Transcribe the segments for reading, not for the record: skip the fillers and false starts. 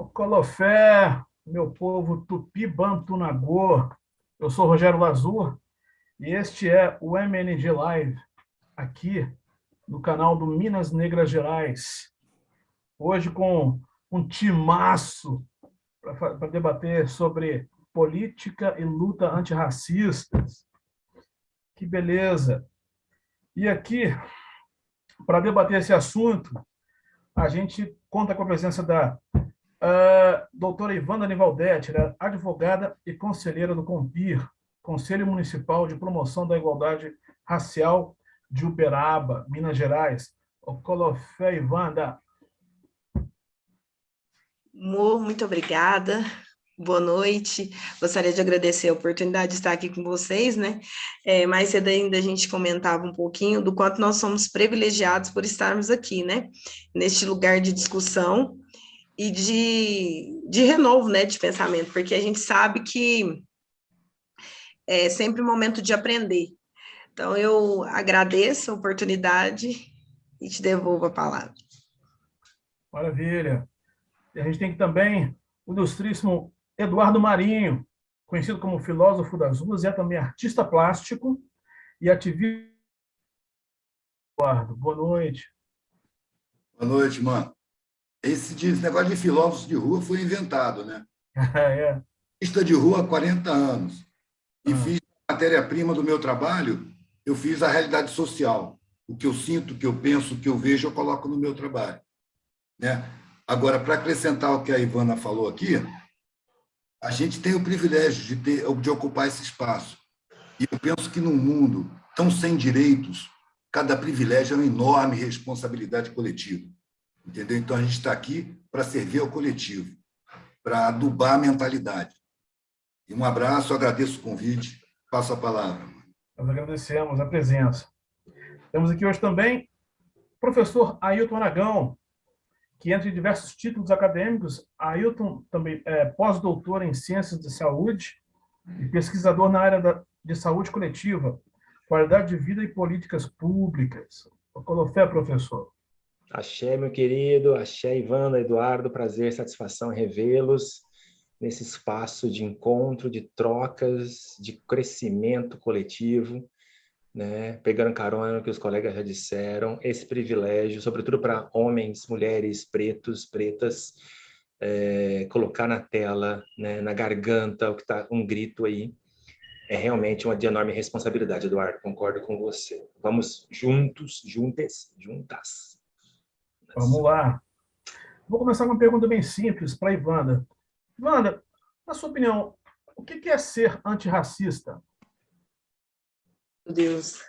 Colofé, meu povo tupi-bantu-nagô. Eu sou Rogério Lazur e este é o MNG Live, aqui no canal do Minas Negras Gerais. Hoje com um timaço para debater sobre política e luta antirracistas. Que beleza! E aqui, para debater esse assunto, a gente conta com a presença da doutora Ivanda Nivaldetti, ela é advogada e conselheira do CONPIR, Conselho Municipal de Promoção da Igualdade Racial de Uberaba, Minas Gerais. Colofé, Ivanda. Muito obrigada, boa noite. Gostaria de agradecer a oportunidade de estar aqui com vocês, né? Mais cedo ainda a gente comentava um pouquinho do quanto nós somos privilegiados por estarmos aqui, né? Neste lugar de discussão e de renovo, né? De pensamento, porque a gente sabe que é sempre um momento de aprender. Então, eu agradeço a oportunidade e te devolvo a palavra. Maravilha. E a gente tem aqui também o ilustríssimo Eduardo Marinho, conhecido como filósofo das ruas, e é também artista plástico e ativista. Eduardo, boa noite. Boa noite, mano. Esse negócio de filósofos de rua foi inventado, né? É. Artista de rua há 40 anos. E fiz a matéria-prima do meu trabalho, eu fiz a realidade social. O que eu sinto, o que eu penso, o que eu vejo, eu coloco no meu trabalho. Né? Agora, para acrescentar o que a Ivana falou aqui, a gente tem o privilégio de ocupar esse espaço. E eu penso que num mundo tão sem direitos, cada privilégio é uma enorme responsabilidade coletiva. Entendeu? Então, a gente está aqui para servir ao coletivo, para adubar a mentalidade. E um abraço, agradeço o convite, passo a palavra. Nós agradecemos a presença. Temos aqui hoje também o professor Ailton Aragão, que, entre diversos títulos acadêmicos, Ailton também é pós-doutor em Ciências de Saúde e pesquisador na área de saúde coletiva, qualidade de vida e políticas públicas. Colofé, professor. Axé, meu querido, axé, Ivana, Eduardo, prazer, satisfação em revê-los nesse espaço de encontro, de trocas, de crescimento coletivo, né? Pegando carona no que os colegas já disseram, esse privilégio, sobretudo para homens, mulheres, pretos, pretas, colocar na tela, né, na garganta, o que está um grito aí, é realmente uma de enorme responsabilidade, Eduardo, concordo com você. Vamos juntos, juntas. Vamos lá. Vou começar com uma pergunta bem simples para a Ivanda. Ivanda, na sua opinião, o que é ser antirracista? Meu Deus.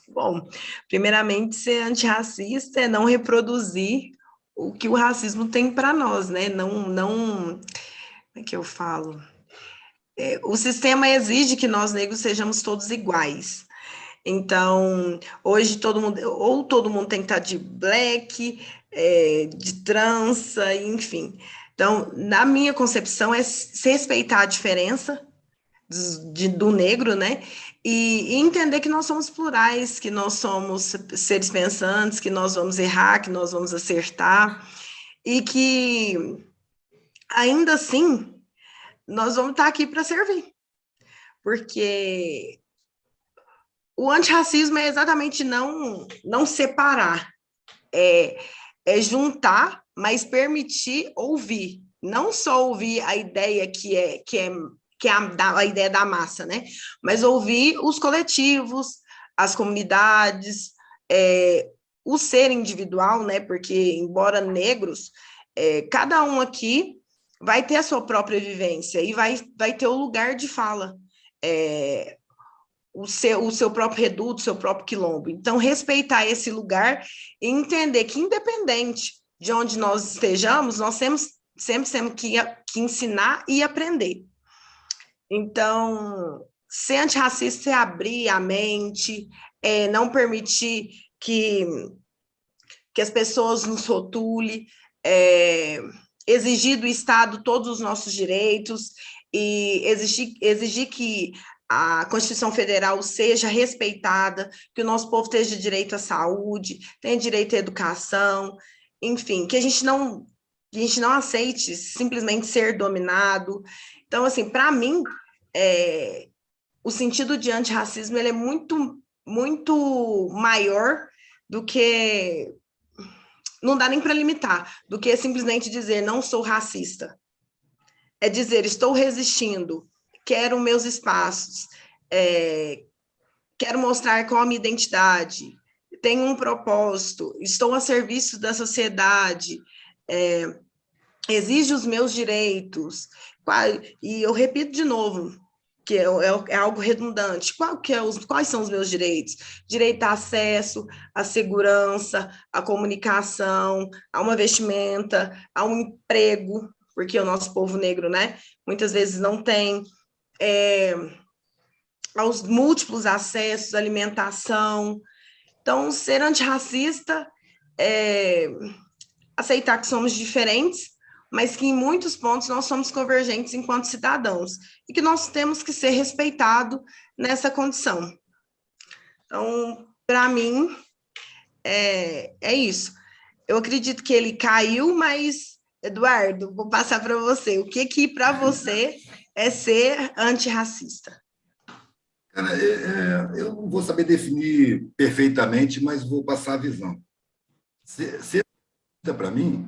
Bom, primeiramente, ser antirracista é não reproduzir o que o racismo tem para nós, né? Como é que eu falo? O sistema exige que nós negros sejamos todos iguais. Então, hoje todo mundo tem que estar de black, de trança, enfim. Então, na minha concepção, é se respeitar a diferença do negro, né? E entender que nós somos plurais, que nós somos seres pensantes, que nós vamos errar, que nós vamos acertar, e que, ainda assim, nós vamos estar aqui para servir. Porque o antirracismo é exatamente não separar, é juntar, mas permitir ouvir. Não só ouvir a ideia que é a ideia da massa, né? Mas ouvir os coletivos, as comunidades, o ser individual, né? Porque, embora negros, cada um aqui vai ter a sua própria vivência e vai ter o lugar de fala. O seu próprio reduto, o seu próprio quilombo. Então, respeitar esse lugar e entender que, independente de onde nós estejamos, nós sempre temos que ensinar e aprender. Então, ser antirracista é abrir a mente, não permitir que as pessoas nos rotulem, exigir do Estado todos os nossos direitos e exigir que a Constituição Federal seja respeitada, que o nosso povo tenha direito à saúde, tenha direito à educação, enfim, que a gente não que a gente não aceite simplesmente ser dominado. Então, assim, para mim, o sentido de antirracismo ele é muito, muito maior do que... Não dá nem para limitar, do que simplesmente dizer não sou racista. É dizer, estou resistindo, quero meus espaços, quero mostrar qual a minha identidade, tenho um propósito, estou a serviço da sociedade, exijo os meus direitos. E eu repito de novo, que é algo redundante. Quais são os meus direitos? Direito a acesso, à segurança, à comunicação, a uma vestimenta, a um emprego, porque o nosso povo negro, né, muitas vezes não tem, aos múltiplos acessos, alimentação. Então, ser antirracista é aceitar que somos diferentes, mas que em muitos pontos nós somos convergentes enquanto cidadãos e que nós temos que ser respeitados nessa condição. Então, para mim, é isso. Eu acredito que ele caiu, mas, Eduardo, vou passar para você. O que para você é ser antirracista? Cara, eu não vou saber definir perfeitamente, mas vou passar a visão. Ser para mim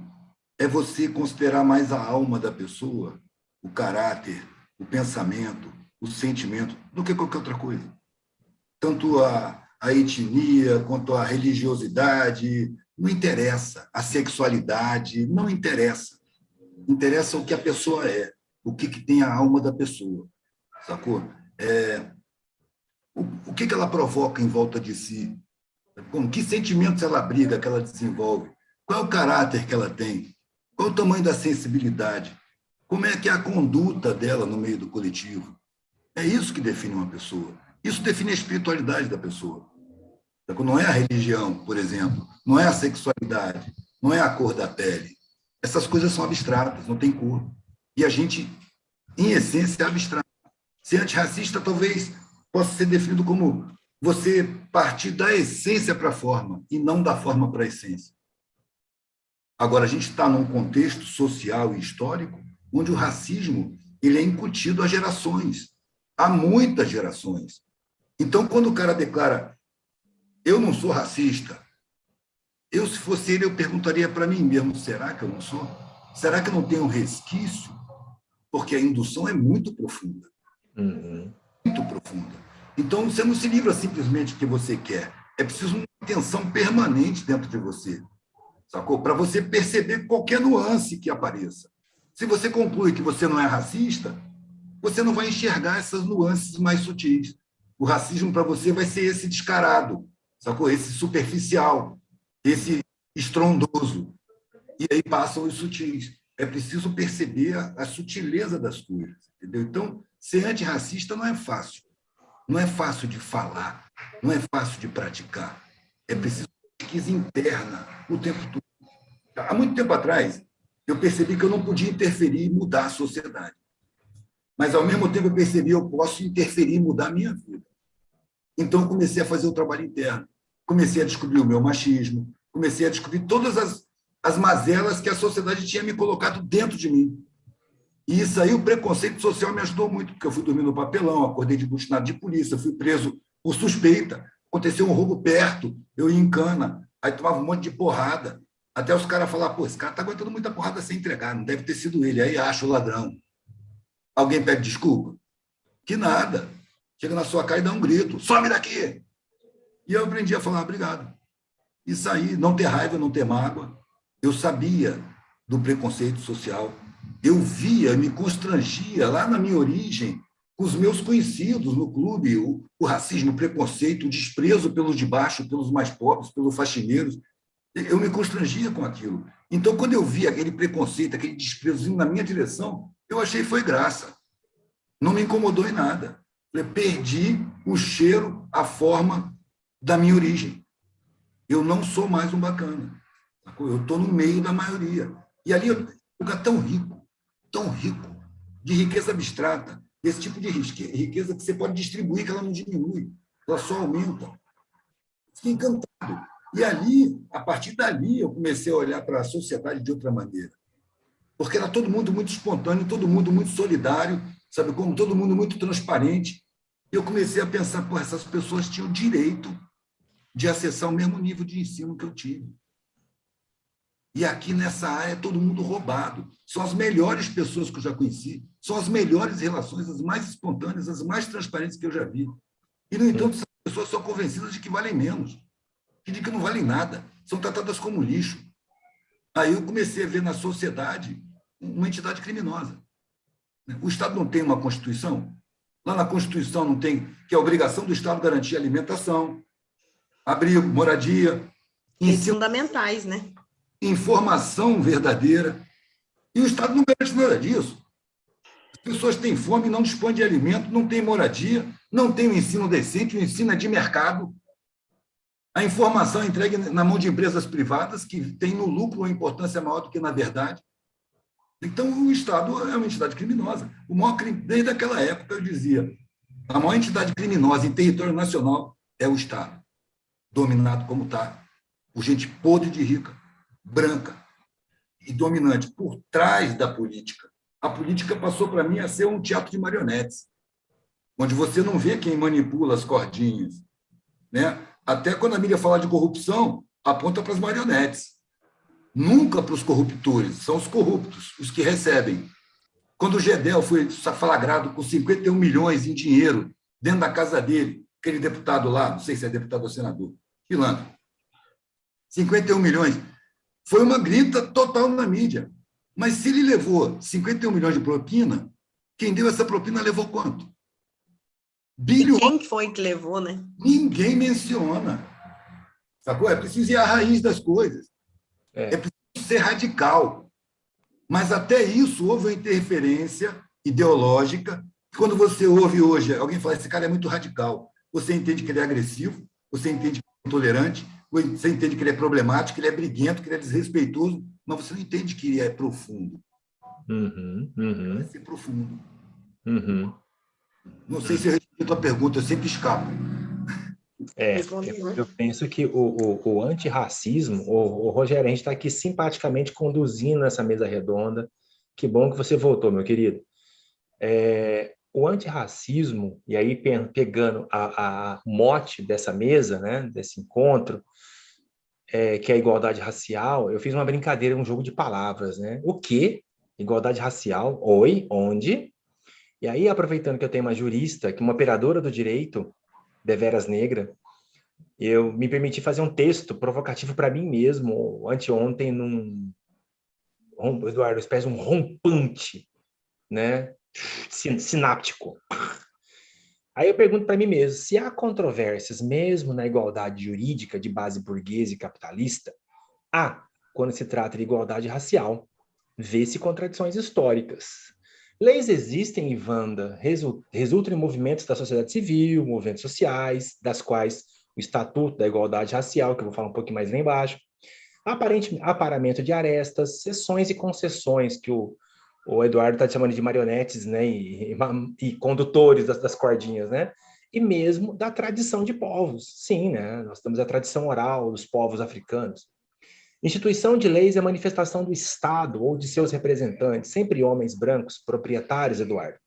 é você considerar mais a alma da pessoa, o caráter, o pensamento, o sentimento, do que qualquer outra coisa. Tanto a etnia quanto a religiosidade, não interessa. A sexualidade, não interessa. Interessa o que a pessoa é, o que tem a alma da pessoa, sacou? O que ela provoca em volta de si, com que sentimentos ela abriga, que ela desenvolve, qual é o caráter que ela tem, qual é o tamanho da sensibilidade, como é que é a conduta dela no meio do coletivo. É isso que define uma pessoa. Isso define a espiritualidade da pessoa. Não é a religião, por exemplo, não é a sexualidade, não é a cor da pele. Essas coisas são abstratas, não tem cor. E a gente, em essência, é abstrato. Ser antirracista talvez possa ser definido como você partir da essência para a forma e não da forma para a essência. Agora, a gente está num contexto social e histórico onde o racismo ele é incutido há gerações, há muitas gerações. Então, quando o cara declara eu não sou racista, se fosse ele, eu perguntaria para mim mesmo, será que eu não sou? Será que eu não tenho um resquício? Porque a indução é muito profunda. Muito profunda. Então, você não se livra simplesmente do que você quer. É preciso uma atenção permanente dentro de você, sacou? Para você perceber qualquer nuance que apareça. Se você conclui que você não é racista, você não vai enxergar essas nuances mais sutis. O racismo para você vai ser esse descarado, sacou? Esse superficial, esse estrondoso. E aí passam os sutis. É preciso perceber a sutileza das coisas, entendeu? Então, ser antirracista não é fácil. Não é fácil de falar, não é fácil de praticar. É preciso pesquisa interna o tempo todo. Há muito tempo atrás, eu percebi que eu não podia interferir e mudar a sociedade. Mas, ao mesmo tempo, eu percebi que eu posso interferir e mudar a minha vida. Então, eu comecei a fazer o trabalho interno. Comecei a descobrir o meu machismo, comecei a descobrir todas as mazelas que a sociedade tinha me colocado dentro de mim. E isso aí, o preconceito social me ajudou muito, porque eu fui dormir no papelão, acordei de butinado de polícia, fui preso por suspeita, aconteceu um roubo perto, eu ia em cana, aí tomava um monte de porrada, até os caras falaram, pô, esse cara está aguentando muita porrada sem entregar, não deve ter sido ele, aí acha o ladrão. Alguém pede desculpa? Que nada. Chega na sua cara e dá um grito, some daqui! E eu aprendi a falar obrigado. E sair, não ter raiva, não ter mágoa. Eu sabia do preconceito social. Eu via, me constrangia lá na minha origem, com os meus conhecidos no clube, o racismo, o preconceito, o desprezo pelos de baixo, pelos mais pobres, pelos faxineiros. Eu me constrangia com aquilo. Então, quando eu vi aquele preconceito, aquele desprezo na minha direção, eu achei que foi graça. Não me incomodou em nada. Eu perdi o cheiro, a forma da minha origem. Eu não sou mais um bacana. Eu estou no meio da maioria. E ali é um lugar tão rico, de riqueza abstrata, desse tipo de riqueza que você pode distribuir, que ela não diminui, ela só aumenta. Fiquei encantado. E ali, a partir dali, eu comecei a olhar para a sociedade de outra maneira. porque era todo mundo muito espontâneo, todo mundo muito solidário, sabe como? Todo mundo muito transparente. E eu comecei a pensar, pô, essas pessoas tinham direito de acessar o mesmo nível de ensino que eu tive. E aqui nessa área é todo mundo roubado. São as melhores pessoas que eu já conheci, são as melhores relações, as mais espontâneas, as mais transparentes que eu já vi. E, no entanto, essas pessoas são convencidas de que valem menos, de que não valem nada, são tratadas como lixo. Aí eu comecei a ver na sociedade uma entidade criminosa. O Estado não tem uma Constituição? Lá na Constituição não tem, que é a obrigação do Estado garantir alimentação, abrigo, moradia, Direitos ensino, fundamentais, né? informação verdadeira. E o Estado não garante nada disso. As pessoas têm fome, não dispõem de alimento, não têm moradia, não têm um ensino decente, o ensino é de mercado. A informação é entregue na mão de empresas privadas que têm no lucro uma importância maior do que na verdade. Então, o Estado é uma entidade criminosa. O maior crime, desde aquela época, eu dizia, a maior entidade criminosa em território nacional é o Estado, dominado como está, por gente podre de rica, branca e dominante, por trás da política. A política passou, para mim, a ser um teatro de marionetes, onde você não vê quem manipula as cordinhas, né? Até quando a mídia fala de corrupção, aponta para as marionetes. Nunca para os corruptores, são os corruptos, os que recebem. Quando o Gedel foi flagrado com 51 milhões em dinheiro dentro da casa dele, aquele deputado lá, não sei se é deputado ou senador, pilantra, 51 milhões, foi uma grita total na mídia. Mas se ele levou 51 milhões de propina, quem deu essa propina levou quanto? Bilhões. E quem foi que levou, né? Ninguém menciona. Sacou? É preciso ir à raiz das coisas. É preciso ser radical. Mas até isso houve uma interferência ideológica. Quando você ouve hoje alguém falar, esse cara é muito radical, você entende que ele é agressivo, você entende que ele é intolerante, você entende que ele é problemático, que ele é briguento, que ele é desrespeitoso, mas você não entende que ele é profundo. Vai ser profundo. Não sei se eu respondi a tua pergunta, eu sempre escapo. Eu penso que o antirracismo, o Rogério, a gente está aqui simpaticamente conduzindo essa mesa redonda. Que bom que você voltou, meu querido. O antirracismo, e aí pegando a mote dessa mesa, né, desse encontro, que é a igualdade racial, eu fiz uma brincadeira, um jogo de palavras, né? O quê? Igualdade racial? Oi? Onde? E aí, aproveitando que eu tenho uma jurista, que uma operadora do direito, deveras negra, eu me permiti fazer um texto provocativo para mim mesmo, anteontem, Eduardo, espécie de um rompante, né? Sináptico. Aí eu pergunto para mim mesmo, se há controvérsias mesmo na igualdade jurídica de base burguesa e capitalista, há quando se trata de igualdade racial. Vê-se contradições históricas. Leis existem, Ivanda, resultam em movimentos da sociedade civil, movimentos sociais, das quais o Estatuto da Igualdade Racial, que eu vou falar um pouquinho mais lá embaixo, aparamento de arestas, cessões e concessões, que o Eduardo está chamando de marionetes, né, e condutores das cordinhas, né, e mesmo da tradição de povos. Sim, né, nós temos a tradição oral dos povos africanos. Instituição de leis é manifestação do Estado ou de seus representantes, sempre homens brancos, proprietários, Eduardo,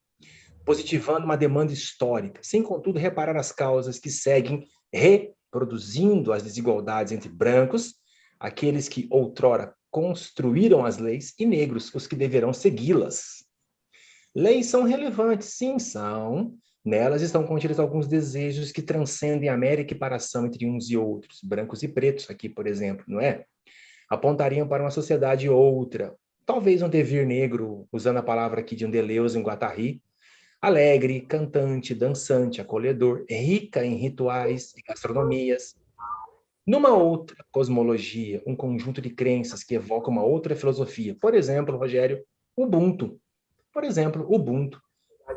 positivando uma demanda histórica, sem, contudo, reparar as causas que seguem reproduzindo as desigualdades entre brancos, aqueles que outrora construíram as leis, e negros, os que deverão segui-las. Leis são relevantes, sim, são. Nelas estão contidos alguns desejos que transcendem a mera equiparação entre uns e outros, brancos e pretos, aqui, por exemplo, não é? Apontariam para uma sociedade outra, talvez um devir negro, usando a palavra aqui de um Deleuze em Guattari, alegre, cantante, dançante, acolhedor, rica em rituais e gastronomias. Numa outra cosmologia, um conjunto de crenças que evoca uma outra filosofia. Por exemplo, Rogério, Ubuntu. Por exemplo, Ubuntu,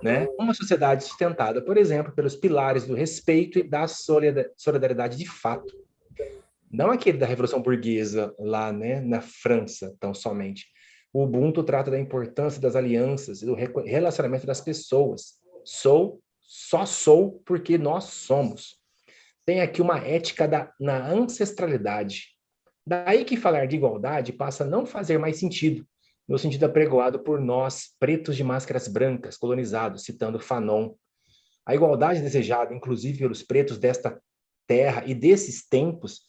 né? Uma sociedade sustentada, por exemplo, pelos pilares do respeito e da solidariedade de fato. Não aquele da Revolução Burguesa lá, né, na França, tão somente. O Ubuntu trata da importância das alianças e do relacionamento das pessoas. Só sou porque nós somos. Tem aqui uma ética na ancestralidade. Daí que falar de igualdade passa a não fazer mais sentido, no sentido apregoado por nós, pretos de máscaras brancas, colonizados, citando Fanon. A igualdade desejada, inclusive pelos pretos desta terra e desses tempos,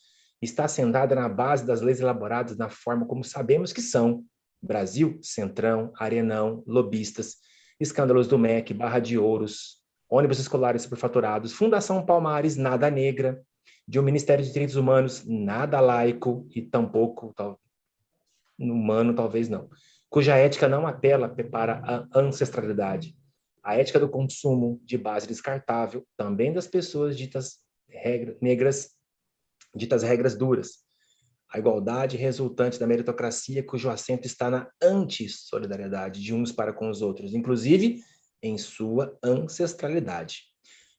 está assentada na base das leis elaboradas na forma como sabemos que são: Brasil, Centrão, Arenão, lobistas, escândalos do MEC, Barra de Ouros, ônibus escolares superfaturados, Fundação Palmares, nada negra, de um Ministério de Direitos Humanos, nada laico e tampouco humano, talvez não, cuja ética não apela para a ancestralidade. A ética do consumo de base descartável, também das pessoas ditas negras, ditas regras duras. A igualdade resultante da meritocracia, cujo assento está na antissolidariedade de uns para com os outros, inclusive em sua ancestralidade.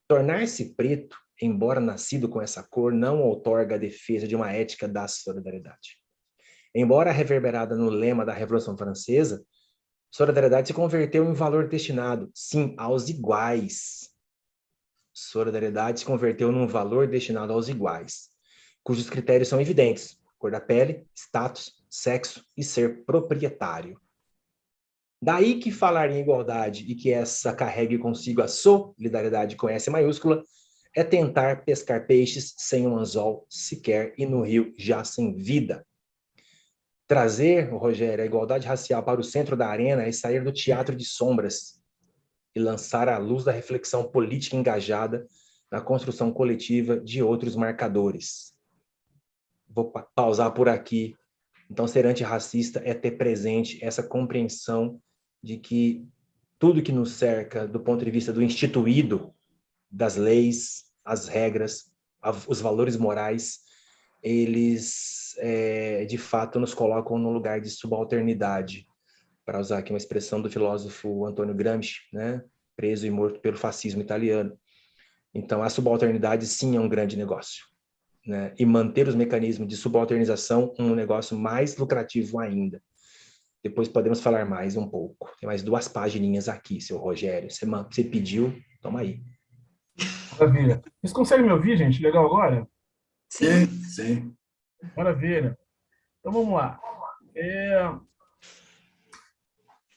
Tornar-se preto, embora nascido com essa cor, não outorga a defesa de uma ética da solidariedade. Embora reverberada no lema da Revolução Francesa, solidariedade se converteu em valor destinado, sim, aos iguais. Solidariedade se converteu num valor destinado aos iguais, cujos critérios são evidentes: cor da pele, status, sexo e ser proprietário. Daí que falar em igualdade e que essa carregue consigo a solidariedade com S maiúscula é tentar pescar peixes sem um anzol sequer e no rio já sem vida. Trazer, Rogério, a igualdade racial para o centro da arena é sair do teatro de sombras e lançar a luz da reflexão política engajada na construção coletiva de outros marcadores. Vou pausar por aqui. Então, ser antirracista é ter presente essa compreensão de que tudo que nos cerca, do ponto de vista do instituído, das leis, as regras, os valores morais, eles, de fato, nos colocam num lugar de subalternidade, para usar aqui uma expressão do filósofo Antônio Gramsci, né? Preso e morto pelo fascismo italiano. Então, a subalternidade, sim, é um grande negócio, né? E manter os mecanismos de subalternização um negócio mais lucrativo ainda. Depois podemos falar mais um pouco. Tem mais 2 pagininhas aqui, seu Rogério. Você pediu, toma aí. Maravilha. Vocês conseguem me ouvir, gente? Legal agora? Sim, sim. Maravilha. Então vamos lá.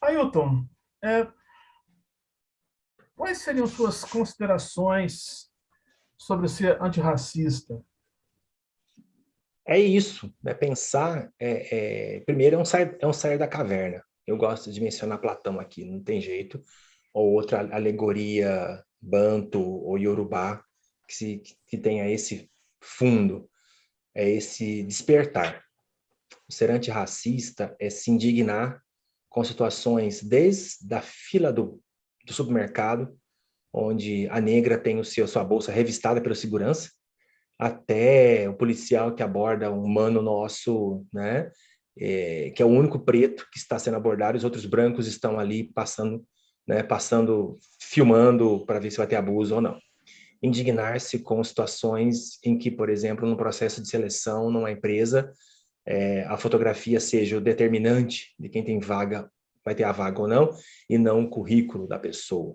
Ailton, quais seriam suas considerações sobre ser antirracista? É isso, né? Pensar, primeiro é um sair da caverna. Eu gosto de mencionar Platão aqui, não tem jeito. Ou outra alegoria Banto ou Yorubá, que tenha esse fundo, é esse despertar. O ser antirracista é se indignar com situações desde a fila do supermercado, onde a negra tem sua bolsa revistada pela segurança, até o policial que aborda um mano nosso, né, que é o único preto que está sendo abordado, os outros brancos estão ali passando, filmando para ver se vai ter abuso ou não. Indignar-se com situações em que, por exemplo, no processo de seleção numa empresa, a fotografia seja o determinante de quem tem vaga, vai ter a vaga ou não, e não o currículo da pessoa.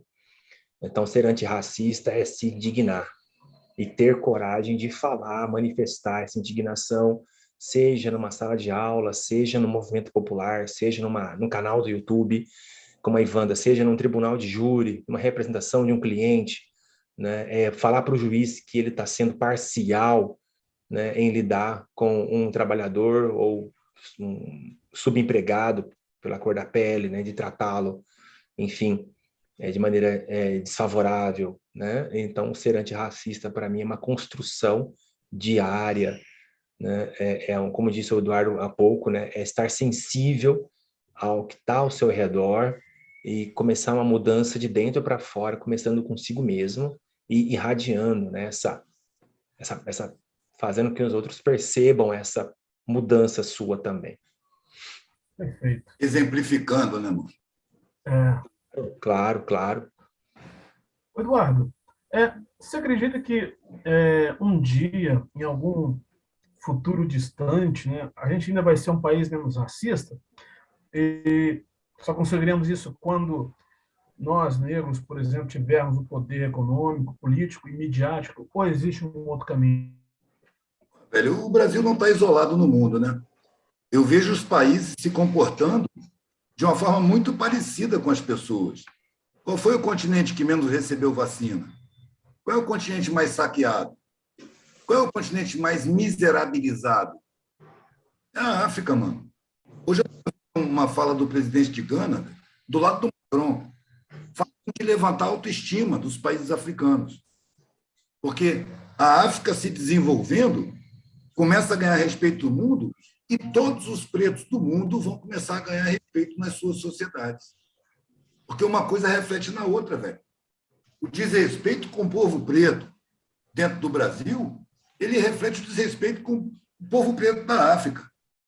Então, ser antirracista é se indignar e ter coragem de falar, manifestar essa indignação, seja numa sala de aula, seja no movimento popular, seja num canal do YouTube, como a Ivanda, seja num tribunal de júri, numa representação de um cliente, né? Falar para o juiz que ele está sendo parcial, né, em lidar com um trabalhador ou um subempregado pela cor da pele, né, de tratá-lo, enfim, de maneira desfavorável, né? Então, ser antirracista, para mim, é uma construção diária, né? Como disse o Eduardo há pouco, né, é estar sensível ao que está ao seu redor e começar uma mudança de dentro para fora, começando consigo mesmo e irradiando, né, fazendo que os outros percebam essa mudança sua também. Perfeito. Exemplificando, né, amor? Claro, claro. Eduardo, você acredita que um dia, em algum futuro distante, né, a gente ainda vai ser um país menos racista? E só conseguiremos isso quando nós, negros, por exemplo, tivermos o poder econômico, político e midiático, ou existe um outro caminho? Velho, o Brasil não está isolado no mundo, né? Eu vejo os países se comportando de uma forma muito parecida com as pessoas. Qual foi o continente que menos recebeu vacina? Qual é o continente mais saqueado? Qual é o continente mais miserabilizado? É a África, mano. Hoje eu vi uma fala do presidente de Gana, do lado do Macron, falando de levantar a autoestima dos países africanos. Porque a África se desenvolvendo começa a ganhar respeito do mundo e todos os pretos do mundo vão começar a ganhar respeito nas suas sociedades. Porque uma coisa reflete na outra, velho. O desrespeito com o povo preto dentro do Brasil, ele reflete o desrespeito com o povo preto da África,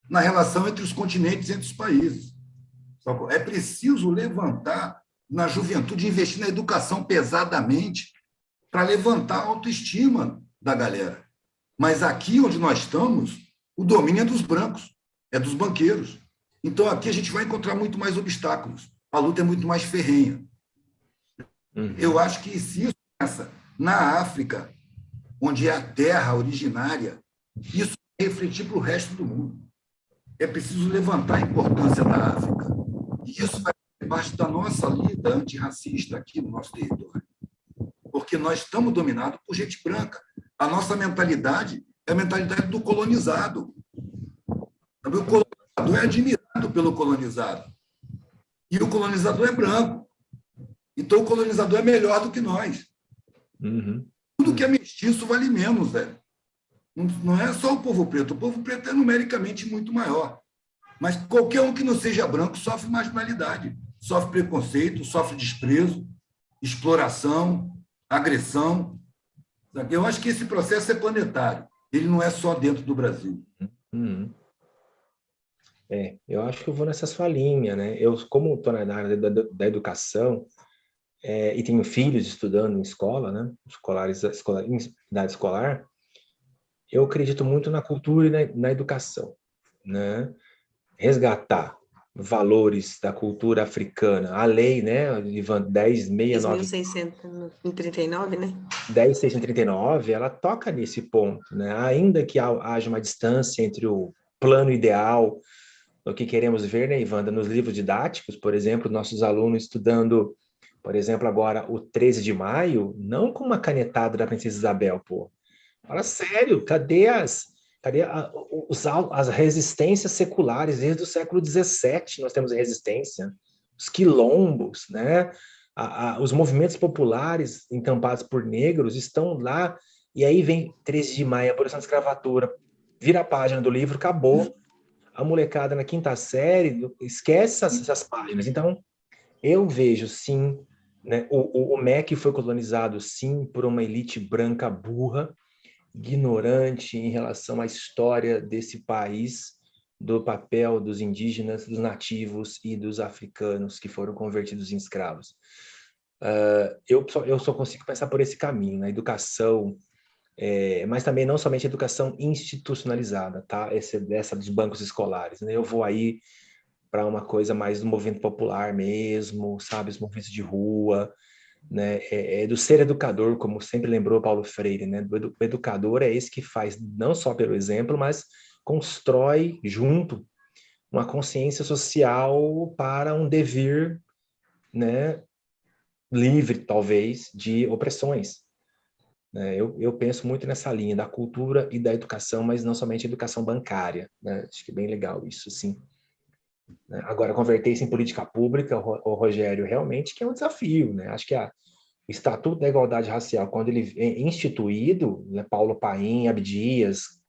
na relação entre os continentes, entre os países. É preciso levantar na juventude, investir na educação pesadamente para levantar a autoestima da galera. Mas aqui onde nós estamos, o domínio é dos brancos, é dos banqueiros. Então aqui a gente vai encontrar muito mais obstáculos. A luta é muito mais ferrenha. Eu acho que se isso começa na África, onde é a terra originária, isso vai refletir para o resto do mundo. É preciso levantar a importância da África. E isso vai ser parte da nossa luta antirracista aqui no nosso território. Porque nós estamos dominados por gente branca. A nossa mentalidade é a mentalidade do colonizado. O colonizador é admirado pelo colonizado. E o colonizador é branco. Então, o colonizador é melhor do que nós. Tudo que é mestiço vale menos, velho. Não é só o povo preto. O povo preto é numericamente muito maior. Mas qualquer um que não seja branco sofre marginalidade, sofre preconceito, sofre desprezo, exploração, agressão. Eu acho que esse processo é planetário. Ele não é só dentro do Brasil. Eu acho que eu vou nessa sua linha, né? Eu, como estou na área da educação, e tenho filhos estudando em escola, né? Em idade escolar, eu acredito muito na cultura e na educação, né? Resgatar valores da cultura africana. A lei, né, Ivan, 10.639, né? 10.639, ela toca nesse ponto, né? Ainda que haja uma distância entre o plano ideal, o que queremos ver, né, Ivanda, nos livros didáticos, por exemplo, nossos alunos estudando, por exemplo, agora o 13 de maio, não com uma canetada da Princesa Isabel, pô. Fala sério, cadê as resistências seculares? Desde o século XVII nós temos a resistência, os quilombos, né? Os movimentos populares encampados por negros estão lá, e aí vem 13 de maio, a abolição da escravatura, vira a página do livro, acabou. A molecada na quinta série esquece essas páginas. Então, eu vejo, sim, né, o MEC foi colonizado, sim, por uma elite branca burra, ignorante em relação à história desse país, do papel dos indígenas, dos nativos e dos africanos que foram convertidos em escravos. Eu só consigo pensar por esse caminho, na educação, mas também não somente a educação institucionalizada, tá? Essa dos bancos escolares, né? Eu vou aí para uma coisa mais do movimento popular mesmo, sabe? Os movimentos de rua, né? Do ser educador, como sempre lembrou Paulo Freire, né? O educador é esse que faz, não só pelo exemplo, mas constrói junto uma consciência social para um devir, né? Livre, talvez, de opressões. Eu penso muito nessa linha da cultura e da educação, mas não somente a educação bancária, né? Acho que é bem legal isso, sim. Agora, converter isso em política pública, o Rogério, realmente que é um desafio, né? Acho que o Estatuto da Igualdade Racial, quando ele é instituído, né, Paulo Paim, Abdias,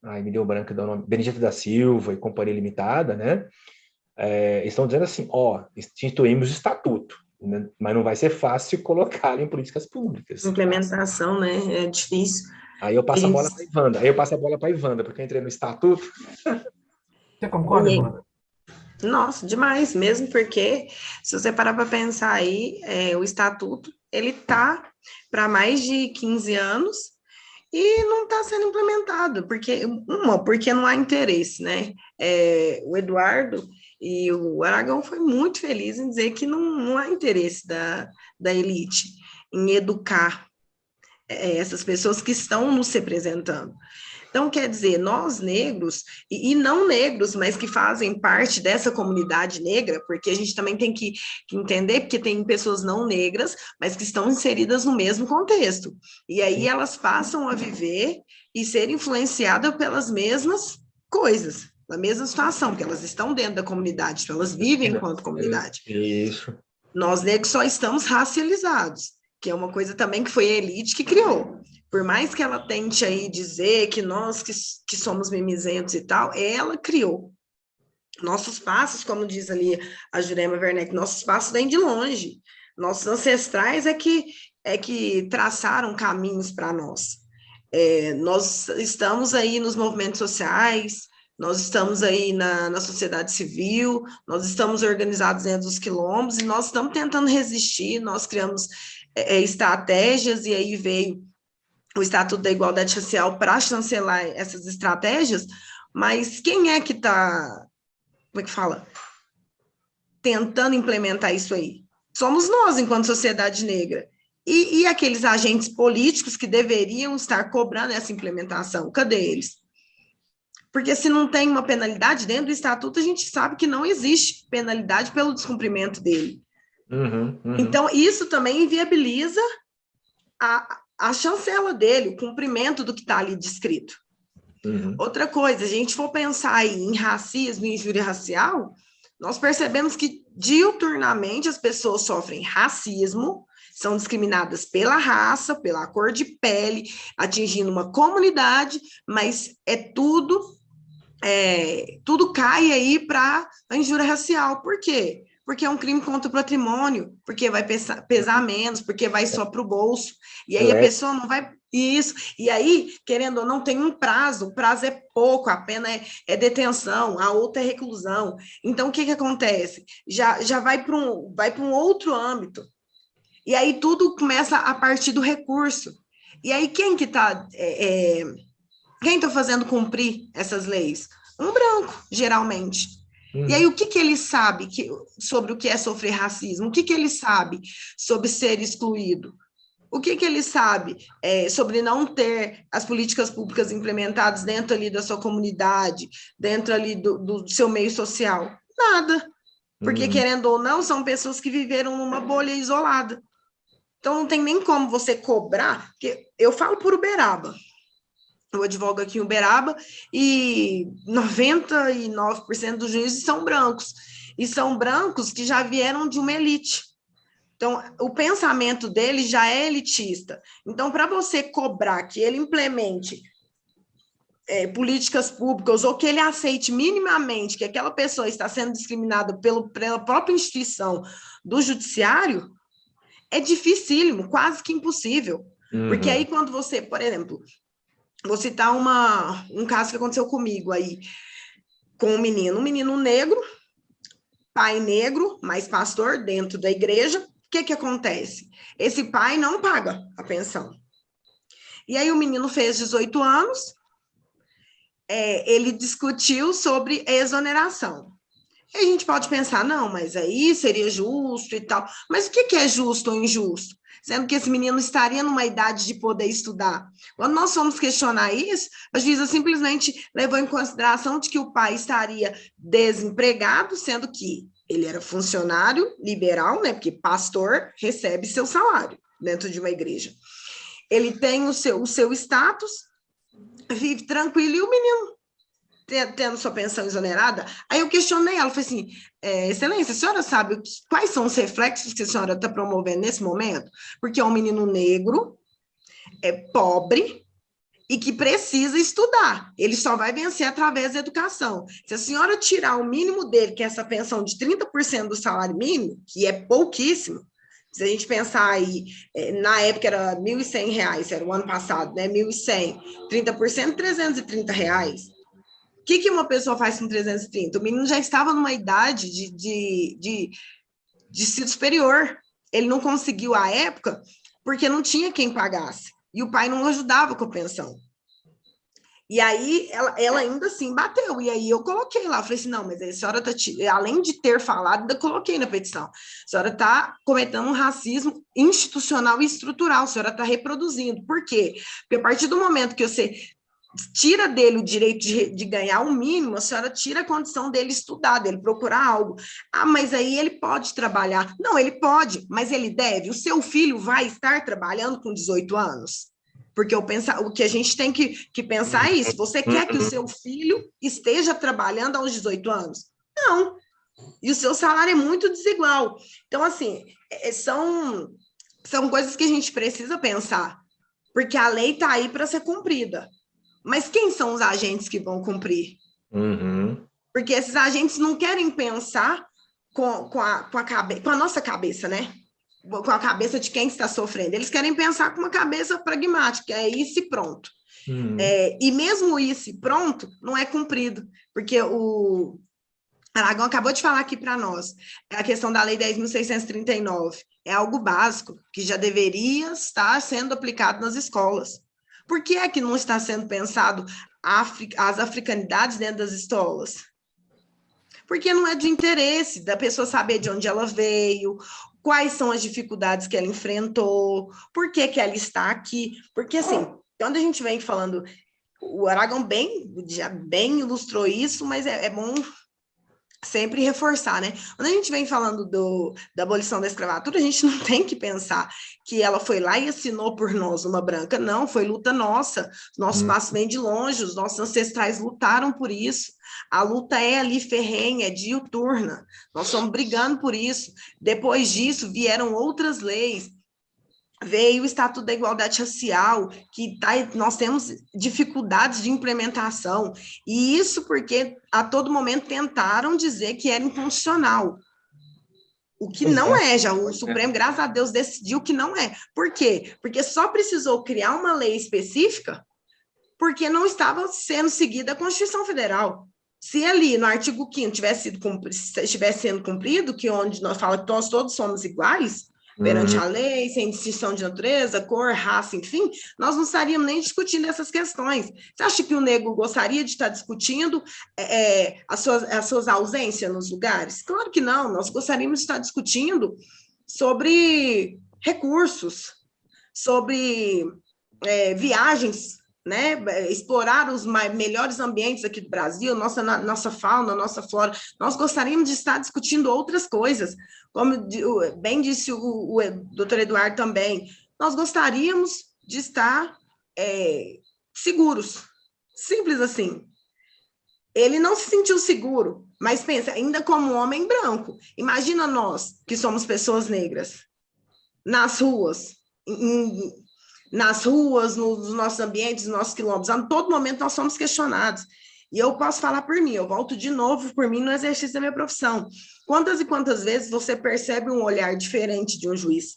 me deu branco do nome, Benedito da Silva e Companhia Limitada, né? Estão dizendo assim, instituímos o Estatuto, né? Mas não vai ser fácil colocá-lo em políticas públicas. Implementação, né? É difícil. Aí eu passo a bola para a Ivanda, porque eu entrei no Estatuto. Você concorda, Ivanda? Nossa, demais, mesmo porque, se você parar para pensar aí, o Estatuto, ele está para mais de 15 anos e não está sendo implementado, porque não há interesse, né? O Eduardo e o Aragão foi muito feliz em dizer que não há interesse da elite em educar essas pessoas que estão nos representando. Então, quer dizer, nós negros, e não negros, mas que fazem parte dessa comunidade negra, porque a gente também tem que entender, porque tem pessoas não negras, mas que estão inseridas no mesmo contexto. E aí elas passam a viver e ser influenciadas pelas mesmas coisas, na mesma situação, porque elas estão dentro da comunidade, então elas vivem enquanto comunidade. Isso. Nós negros só estamos racializados, que é uma coisa também que foi a elite que criou. Por mais que ela tente aí dizer que nós que somos mimizentos e tal, ela criou. Nossos passos, como diz ali a Jurema Werneck, nossos passos vêm de longe. Nossos ancestrais é que traçaram caminhos para nós. Nós estamos aí nos movimentos sociais, nós estamos aí na sociedade civil, nós estamos organizados dentro dos quilombos, e nós estamos tentando resistir, nós criamos estratégias, e aí veio o Estatuto da Igualdade Racial para chancelar essas estratégias, mas quem é que está, como é que fala, tentando implementar isso aí? Somos nós, enquanto sociedade negra. E aqueles agentes políticos que deveriam estar cobrando essa implementação, cadê eles? Porque se não tem uma penalidade dentro do Estatuto, a gente sabe que não existe penalidade pelo descumprimento dele. Então, isso também inviabiliza a chancela dele, o cumprimento do que está ali descrito. Outra coisa, se a gente for pensar aí em racismo e injúria racial, nós percebemos que diuturnamente as pessoas sofrem racismo, são discriminadas pela raça, pela cor de pele, atingindo uma comunidade, mas tudo cai aí para a injúria racial. Por quê? Porque é um crime contra o patrimônio, porque vai pesar menos, porque vai só para o bolso. E aí a pessoa não vai... Isso. E aí, querendo ou não, tem um prazo. O prazo é pouco, a pena é detenção, a outra é reclusão. Então, o que acontece? Já vai para um outro âmbito. E aí tudo começa a partir do recurso. E aí quem que está... quem está fazendo cumprir essas leis? Um branco, geralmente. E aí, o que ele sabe sobre o que é sofrer racismo? O que ele sabe sobre ser excluído? O que ele sabe sobre não ter as políticas públicas implementadas dentro ali da sua comunidade, dentro ali do seu meio social? Nada. Porque, querendo ou não, são pessoas que viveram numa bolha isolada. Então, não tem nem como você cobrar, porque eu falo por Uberaba. Eu advogo aqui em Uberaba e 99% dos juízes são brancos. E são brancos que já vieram de uma elite. Então, o pensamento dele já é elitista. Então, para você cobrar que ele implemente políticas públicas ou que ele aceite minimamente que aquela pessoa está sendo discriminada pela própria instituição do judiciário, é dificílimo, quase que impossível. Porque aí, quando você, por exemplo... Vou citar um caso que aconteceu comigo aí, com um menino negro, pai negro, mas pastor dentro da igreja. O que acontece? Esse pai não paga a pensão. E aí o menino fez 18 anos, ele discutiu sobre exoneração. E a gente pode pensar, não, mas aí seria justo e tal. Mas o que é justo ou injusto? Sendo que esse menino estaria numa idade de poder estudar. Quando nós fomos questionar isso, a juíza simplesmente levou em consideração de que o pai estaria desempregado, sendo que ele era funcionário liberal, né? Porque pastor recebe seu salário dentro de uma igreja. Ele tem o seu status, vive tranquilo, e o menino tendo sua pensão exonerada. Aí eu questionei ela, falei assim, excelência, a senhora sabe quais são os reflexos que a senhora está promovendo nesse momento? Porque é um menino negro, pobre, e que precisa estudar. Ele só vai vencer através da educação. Se a senhora tirar o mínimo dele, que é essa pensão de 30% do salário mínimo, que é pouquíssimo, se a gente pensar aí, na época era R$ 1.100, era o ano passado, né? 1.100, 30%, R$ 330. O que uma pessoa faz com 330? O menino já estava numa idade de ensino superior. Ele não conseguiu à época porque não tinha quem pagasse. E o pai não ajudava com a pensão. E aí, ela ainda assim bateu. E aí eu coloquei lá, falei assim, não, mas a senhora tá, além de ter falado, ainda coloquei na petição. A senhora está cometendo um racismo institucional e estrutural, a senhora está reproduzindo. Por quê? Porque a partir do momento que você tira dele o direito de ganhar o mínimo, a senhora tira a condição dele estudar, dele procurar algo. Ah, mas aí ele pode trabalhar. Não, ele pode, mas ele deve. O seu filho vai estar trabalhando com 18 anos? Porque o que a gente tem que pensar é isso. Você quer que o seu filho esteja trabalhando aos 18 anos? Não. E o seu salário é muito desigual. Então, assim, são coisas que a gente precisa pensar. Porque a lei está aí para ser cumprida. Mas quem são os agentes que vão cumprir? Uhum. Porque esses agentes não querem pensar com a nossa cabeça, né? Com a cabeça de quem está sofrendo. Eles querem pensar com uma cabeça pragmática, é isso e pronto. Uhum. E mesmo isso e pronto, não é cumprido, porque o Aragão acabou de falar aqui para nós, a questão da Lei 10.639, é algo básico, que já deveria estar sendo aplicado nas escolas. Por que é que não está sendo pensado as africanidades dentro das escolas? Porque não é de interesse da pessoa saber de onde ela veio, quais são as dificuldades que ela enfrentou, por que ela está aqui. Porque, assim, quando a gente vem falando, o Aragão já bem ilustrou isso, mas é bom sempre reforçar, né? Quando a gente vem falando da abolição da escravatura, a gente não tem que pensar que ela foi lá e assinou por nós, uma branca. Não, foi luta nossa. Nosso passo vem de longe, os nossos ancestrais lutaram por isso. A luta é ali ferrenha, é diuturna. Nós estamos brigando por isso. Depois disso, vieram outras leis. Veio o Estatuto da Igualdade Racial, que nós temos dificuldades de implementação, e isso porque a todo momento tentaram dizer que era inconstitucional, o que não é, já o Supremo, graças a Deus, decidiu que não é. Por quê? Porque só precisou criar uma lei específica porque não estava sendo seguida a Constituição Federal. Se ali no artigo 5º estivesse sendo cumprido, que onde nós falamos que nós todos somos iguais, perante a lei, sem distinção de natureza, cor, raça, enfim, nós não estaríamos nem discutindo essas questões. Você acha que o negro gostaria de estar discutindo as suas ausências nos lugares? Claro que não, nós gostaríamos de estar discutindo sobre recursos, sobre viagens, né? Explorar os melhores ambientes aqui do Brasil, nossa fauna, nossa flora. Nós gostaríamos de estar discutindo outras coisas, como bem disse o doutor Eduardo também, nós gostaríamos de estar seguros, simples assim. Ele não se sentiu seguro, mas pensa, ainda como homem branco, imagina nós, que somos pessoas negras, nas ruas, nos nossos ambientes, nos nossos quilombos, a todo momento nós somos questionados. E eu posso falar por mim, eu volto de novo por mim no exercício da minha profissão. Quantas e quantas vezes você percebe um olhar diferente de um juiz?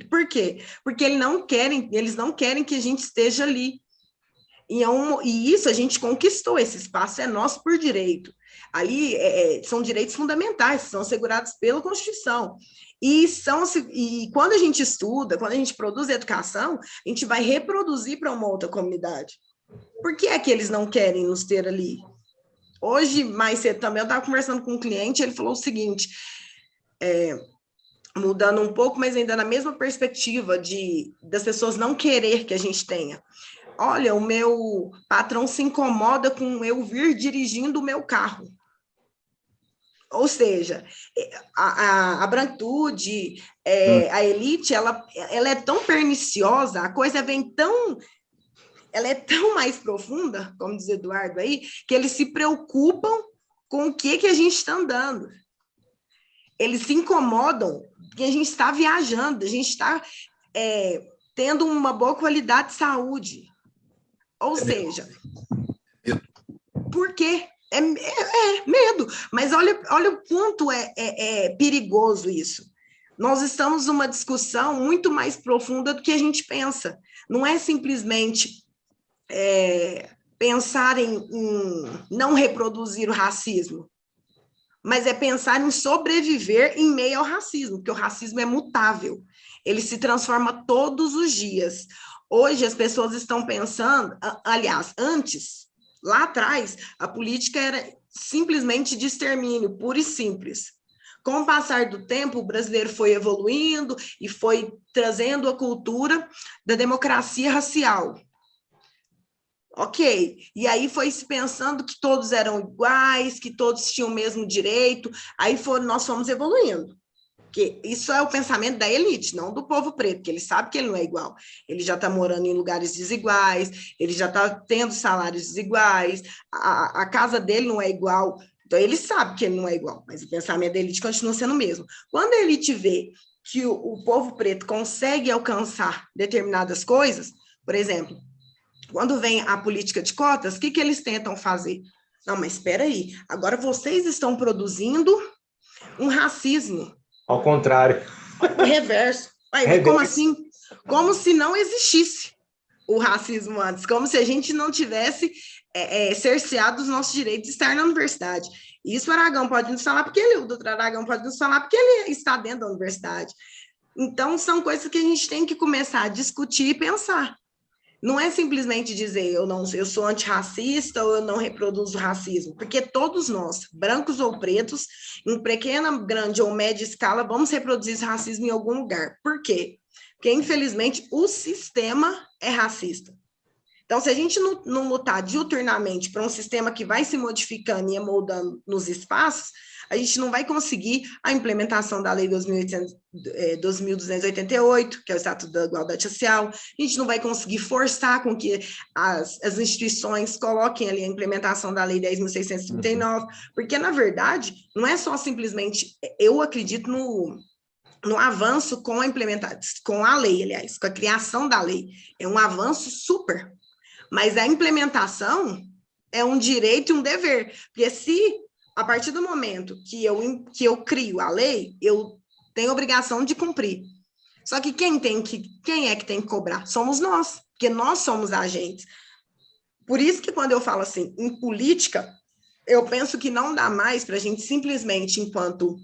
Por quê? Porque eles não querem que a gente esteja ali. E isso a gente conquistou, esse espaço é nosso por direito. Ali são direitos fundamentais, são assegurados pela Constituição. E quando a gente estuda, quando a gente produz educação, a gente vai reproduzir para uma outra comunidade. Por que é que eles não querem nos ter ali? Hoje, mais cedo também, eu estava conversando com um cliente, ele falou o seguinte, mudando um pouco, mas ainda na mesma perspectiva das pessoas não querer que a gente tenha. Olha, o meu patrão se incomoda com eu vir dirigindo o meu carro. Ou seja, a branquitude, a elite, ela é tão perniciosa, a coisa vem ela é tão mais profunda, como diz Eduardo aí, que eles se preocupam com o que a gente está andando. Eles se incomodam que a gente está viajando, a gente está tendo uma boa qualidade de saúde. Ou seja, por quê? É medo, mas olha o quanto é perigoso isso. Nós estamos numa discussão muito mais profunda do que a gente pensa. Não é simplesmente pensar em não reproduzir o racismo, mas é pensar em sobreviver em meio ao racismo, porque o racismo é mutável, ele se transforma todos os dias. Hoje as pessoas estão pensando, aliás, antes, lá atrás, a política era simplesmente de extermínio, puro e simples. Com o passar do tempo, o brasileiro foi evoluindo e foi trazendo a cultura da democracia racial. Ok, e aí foi se pensando que todos eram iguais, que todos tinham o mesmo direito, aí nós fomos evoluindo. Porque isso é o pensamento da elite, não do povo preto, que ele sabe que ele não é igual. Ele já está morando em lugares desiguais, ele já está tendo salários desiguais, a casa dele não é igual, então ele sabe que ele não é igual, mas o pensamento da elite continua sendo o mesmo. Quando a elite vê que o povo preto consegue alcançar determinadas coisas, por exemplo, quando vem a política de cotas, o que eles tentam fazer? Não, mas espera aí, agora vocês estão produzindo um racismo. Ao contrário. O reverso. Mas como assim? Como se não existisse o racismo antes, como se a gente não tivesse cerceado os nossos direitos de estar na universidade. Isso o Aragão pode nos falar, o doutor Aragão pode nos falar, porque ele está dentro da universidade. Então, são coisas que a gente tem que começar a discutir e pensar. Não é simplesmente dizer eu sou antirracista ou eu não reproduzo racismo, porque todos nós, brancos ou pretos, em pequena, grande ou média escala, vamos reproduzir esse racismo em algum lugar. Por quê? Porque, infelizmente, o sistema é racista. Então, se a gente não lutar diuturnamente para um sistema que vai se modificando e moldando nos espaços, a gente não vai conseguir a implementação da Lei 2.288, que é o Estatuto da Igualdade Social, a gente não vai conseguir forçar com que as instituições coloquem ali a implementação da Lei 10.639, porque, na verdade, não é só simplesmente, eu acredito no avanço com a implementação, com a lei, aliás, com a criação da lei, é um avanço super, mas a implementação é um direito e um dever, porque se a partir do momento que eu crio a lei, eu tenho obrigação de cumprir. Só que quem é que tem que cobrar? Somos nós, porque nós somos agentes. Por isso que quando eu falo assim, em política, eu penso que não dá mais para a gente simplesmente, enquanto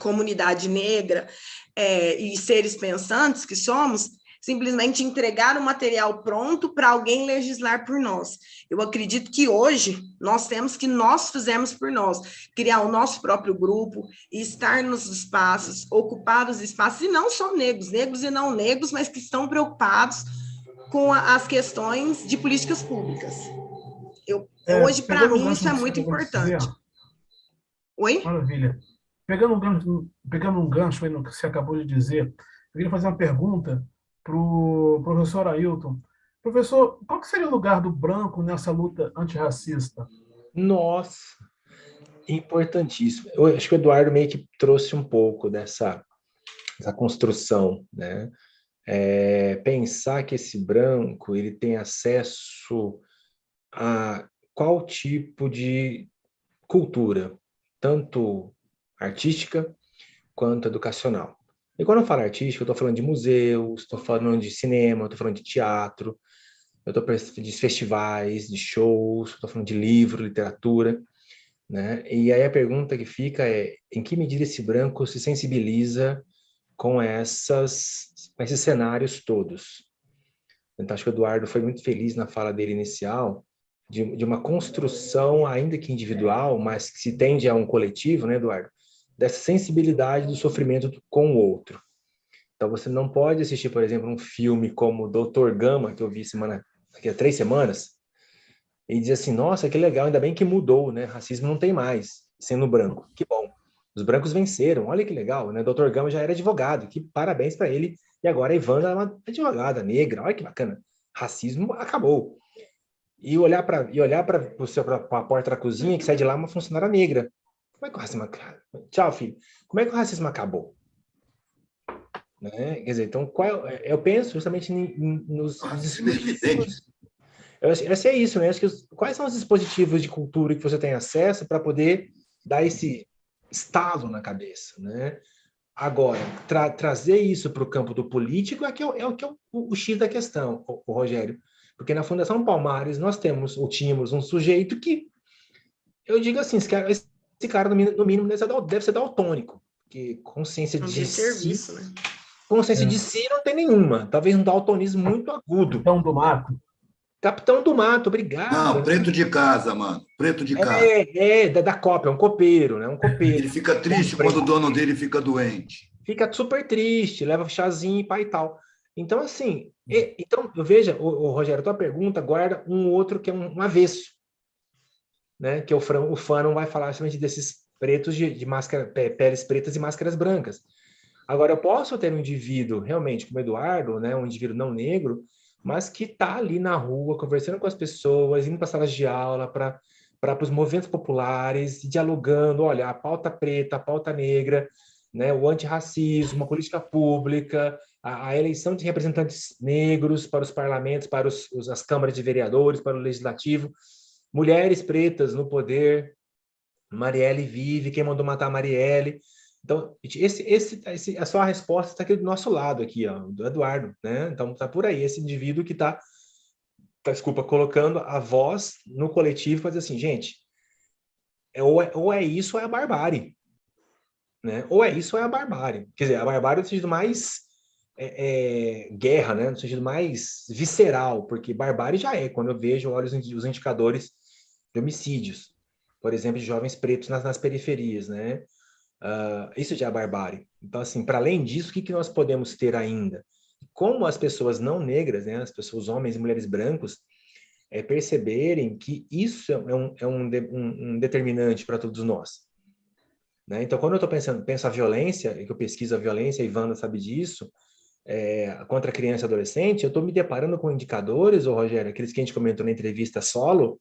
comunidade negra e seres pensantes que somos, simplesmente entregar o material pronto para alguém legislar por nós. Eu acredito que hoje nós fizemos por nós, criar o nosso próprio grupo, estar nos espaços, ocupar os espaços, e não só negros e não negros, mas que estão preocupados com as questões de políticas públicas. Hoje, para mim, isso é muito importante. Oi? Maravilha. Pegando um gancho aí no que você acabou de dizer, eu queria fazer uma pergunta para o professor Ailton. Professor, qual que seria o lugar do branco nessa luta antirracista? Nossa, importantíssimo. Eu acho que o Eduardo meio que trouxe um pouco dessa construção, né? Pensar que esse branco ele tem acesso a qual tipo de cultura, tanto artística quanto educacional. E quando eu falo artística, eu estou falando de museus, estou falando de cinema, estou falando de teatro, eu estou falando de festivais, de shows, estou falando de livro, literatura, né? E aí a pergunta que fica é, em que medida esse branco se sensibiliza com esses cenários todos? Então, acho que o Eduardo foi muito feliz na fala dele inicial, de uma construção, ainda que individual, mas que se tende a um coletivo, né, Eduardo? Dessa sensibilidade do sofrimento com o outro. Então, você não pode assistir, por exemplo, um filme como Dr. Gama, que eu vi daqui a 3 semanas, e dizer assim, nossa, que legal, ainda bem que mudou, né? Racismo não tem mais, sendo branco. Que bom. Os brancos venceram, olha que legal, né? Dr. Gama já era advogado, que parabéns para ele. E agora a Ivana é uma advogada negra, olha que bacana. Racismo acabou. E olhar para a porta da cozinha, que sai de lá uma funcionária negra. Como é que o racismo acabou? Tchau, filho. Como é que o racismo acabou? Né? Quer dizer, então, eu penso justamente nos dispositivos. Acho que é isso, né? Acho que quais são os dispositivos de cultura que você tem acesso para poder dar esse estalo na cabeça, né? Agora, trazer isso para o campo do político é o X da questão, o Rogério. Porque na Fundação Palmares nós tínhamos um sujeito que, eu digo assim, esse cara no mínimo deve ser daltônico, porque consciência de serviço, né? Consciência de si não tem nenhuma. Talvez um daltonismo muito agudo. Capitão do Mato. Capitão do Mato, obrigado. Não, preto de casa, mano. Preto de casa. Da copa, é um copeiro, né? Um copeiro. Ele fica triste quando o dono dele fica doente. Fica super triste, leva chazinho, pai e tal. Então, assim, então, veja, Rogério, tua pergunta guarda um outro que é um avesso, né? Que o fã não vai falar somente desses pretos de máscara, peles pretas e máscaras brancas. Agora, eu posso ter um indivíduo, realmente, como o Eduardo, né? Um indivíduo não negro, mas que está ali na rua, conversando com as pessoas, indo para salas de aula, para os movimentos populares, dialogando, olha, a pauta preta, a pauta negra, né, o antirracismo, a política pública, a eleição de representantes negros para os parlamentos, para as câmaras de vereadores, para o legislativo, mulheres pretas no poder, Marielle vive, quem mandou matar a Marielle. Então, a sua resposta está aqui do nosso lado, aqui, ó, do Eduardo, né? Então, está por aí, esse indivíduo que está, desculpa, colocando a voz no coletivo para dizer assim, gente, ou é isso ou é a barbárie. Né? Ou é isso ou é a barbárie. Quer dizer, a barbárie no sentido mais guerra, né? No sentido mais visceral, porque barbárie já é, quando eu vejo, olho os indicadores de homicídios, por exemplo, de jovens pretos nas periferias, né? Isso já é barbárie. Então, assim, para além disso, o que nós podemos ter ainda? Como as pessoas não negras, né? As pessoas, homens e mulheres brancos, perceberem que isso é um determinante para todos nós. Né? Então, quando eu penso a violência, que eu pesquiso a violência, a Ivana sabe disso, contra criança e adolescente, eu estou me deparando com indicadores, Rogério, aqueles que a gente comentou na entrevista solo,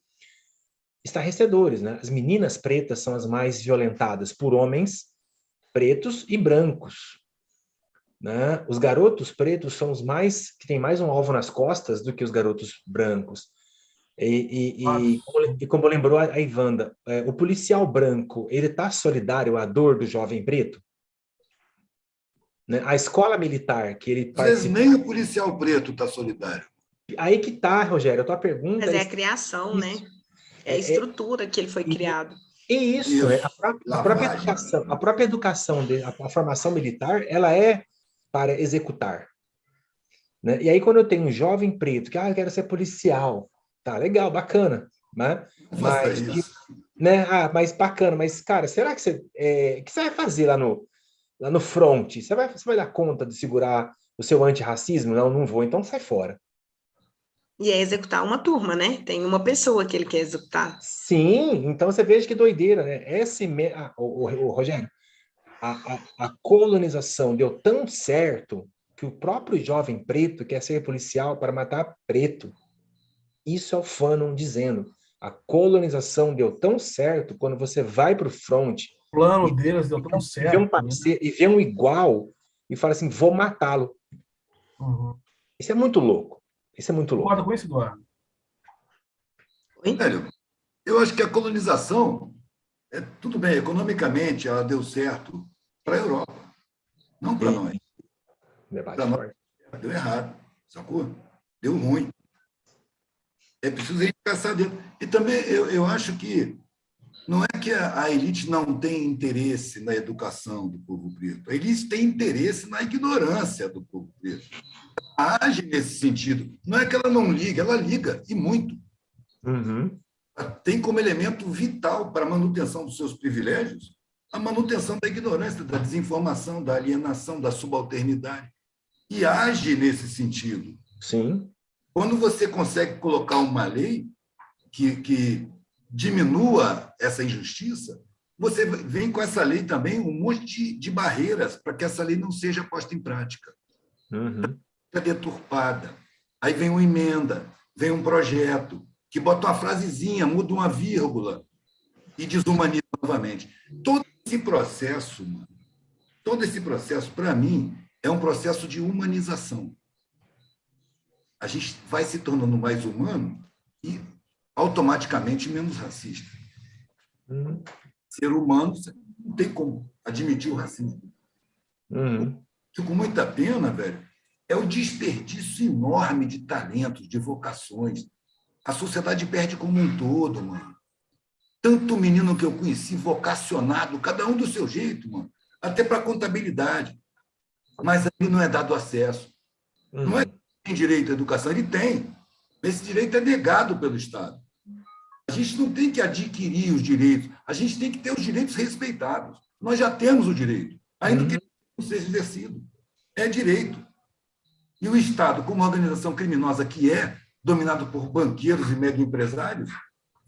estarrecedores. Né? As meninas pretas são as mais violentadas por homens pretos e brancos. Né? Os garotos pretos são os mais, que têm mais um alvo nas costas do que os garotos brancos. E como lembrou a Ivanda, o policial branco, ele está solidário à dor do jovem preto? Né? A escola militar que ele participa... Às vezes nem o policial preto está solidário. Aí que está, Rogério, a tua pergunta... Mas é a criação, né? É a estrutura que ele foi criado. Isso. A própria educação, a formação militar, ela é para executar. Né? E aí quando eu tenho um jovem preto que, eu quero ser policial... Tá, legal, bacana, né? Mas bacana, mas, cara, será que que você vai fazer lá no front? Você vai dar conta de segurar o seu antirracismo? Não vou, então sai fora. E é executar uma turma, né? Tem uma pessoa que ele quer executar. Sim, então você veja que doideira, né? Rogério, a colonização deu tão certo que o próprio jovem preto quer ser policial para matar preto. Isso é o Fanon dizendo. A colonização deu tão certo quando você vai para o front. O plano deles deu tão certo. E vê um igual e fala assim, vou matá-lo. Uhum. Isso é muito louco. Isso é muito louco. Concordo com isso, Eduardo? Velho, eu acho que a colonização, tudo bem, economicamente ela deu certo para a Europa, não para nós. Para nós deu errado, sacou? Deu ruim. É preciso a gente pensar dentro. E também eu acho que não é que a elite não tem interesse na educação do povo preto. A elite tem interesse na ignorância do povo preto. Ela age nesse sentido. Não é que ela não liga, ela liga, e muito. Uhum. Ela tem como elemento vital para a manutenção dos seus privilégios a manutenção da ignorância, da desinformação, da alienação, da subalternidade. E age nesse sentido. Sim. Quando você consegue colocar uma lei que diminua essa injustiça, você vem com essa lei também um monte de barreiras para que essa lei não seja posta em prática. Uhum. É deturpada. Aí vem uma emenda, vem um projeto que bota uma frasezinha, muda uma vírgula e desumaniza novamente. Todo esse processo, para mim, é um processo de humanização. A gente vai se tornando mais humano e automaticamente menos racista. Ser humano, você não tem como admitir o racismo. Fico com muita pena, velho, é o desperdício enorme de talentos, de vocações. A sociedade perde como um todo, mano. Tanto menino que eu conheci, vocacionado, cada um do seu jeito, mano. Até para contabilidade. mas ele não é dado acesso. Não é que tem direito à educação, ele tem. Esse direito é negado pelo Estado. A gente não tem que adquirir os direitos, a gente tem que ter os direitos respeitados. Nós já temos o direito, ainda que não seja exercido. É direito. E o Estado, como organização criminosa que é, dominado por banqueiros e mega empresários,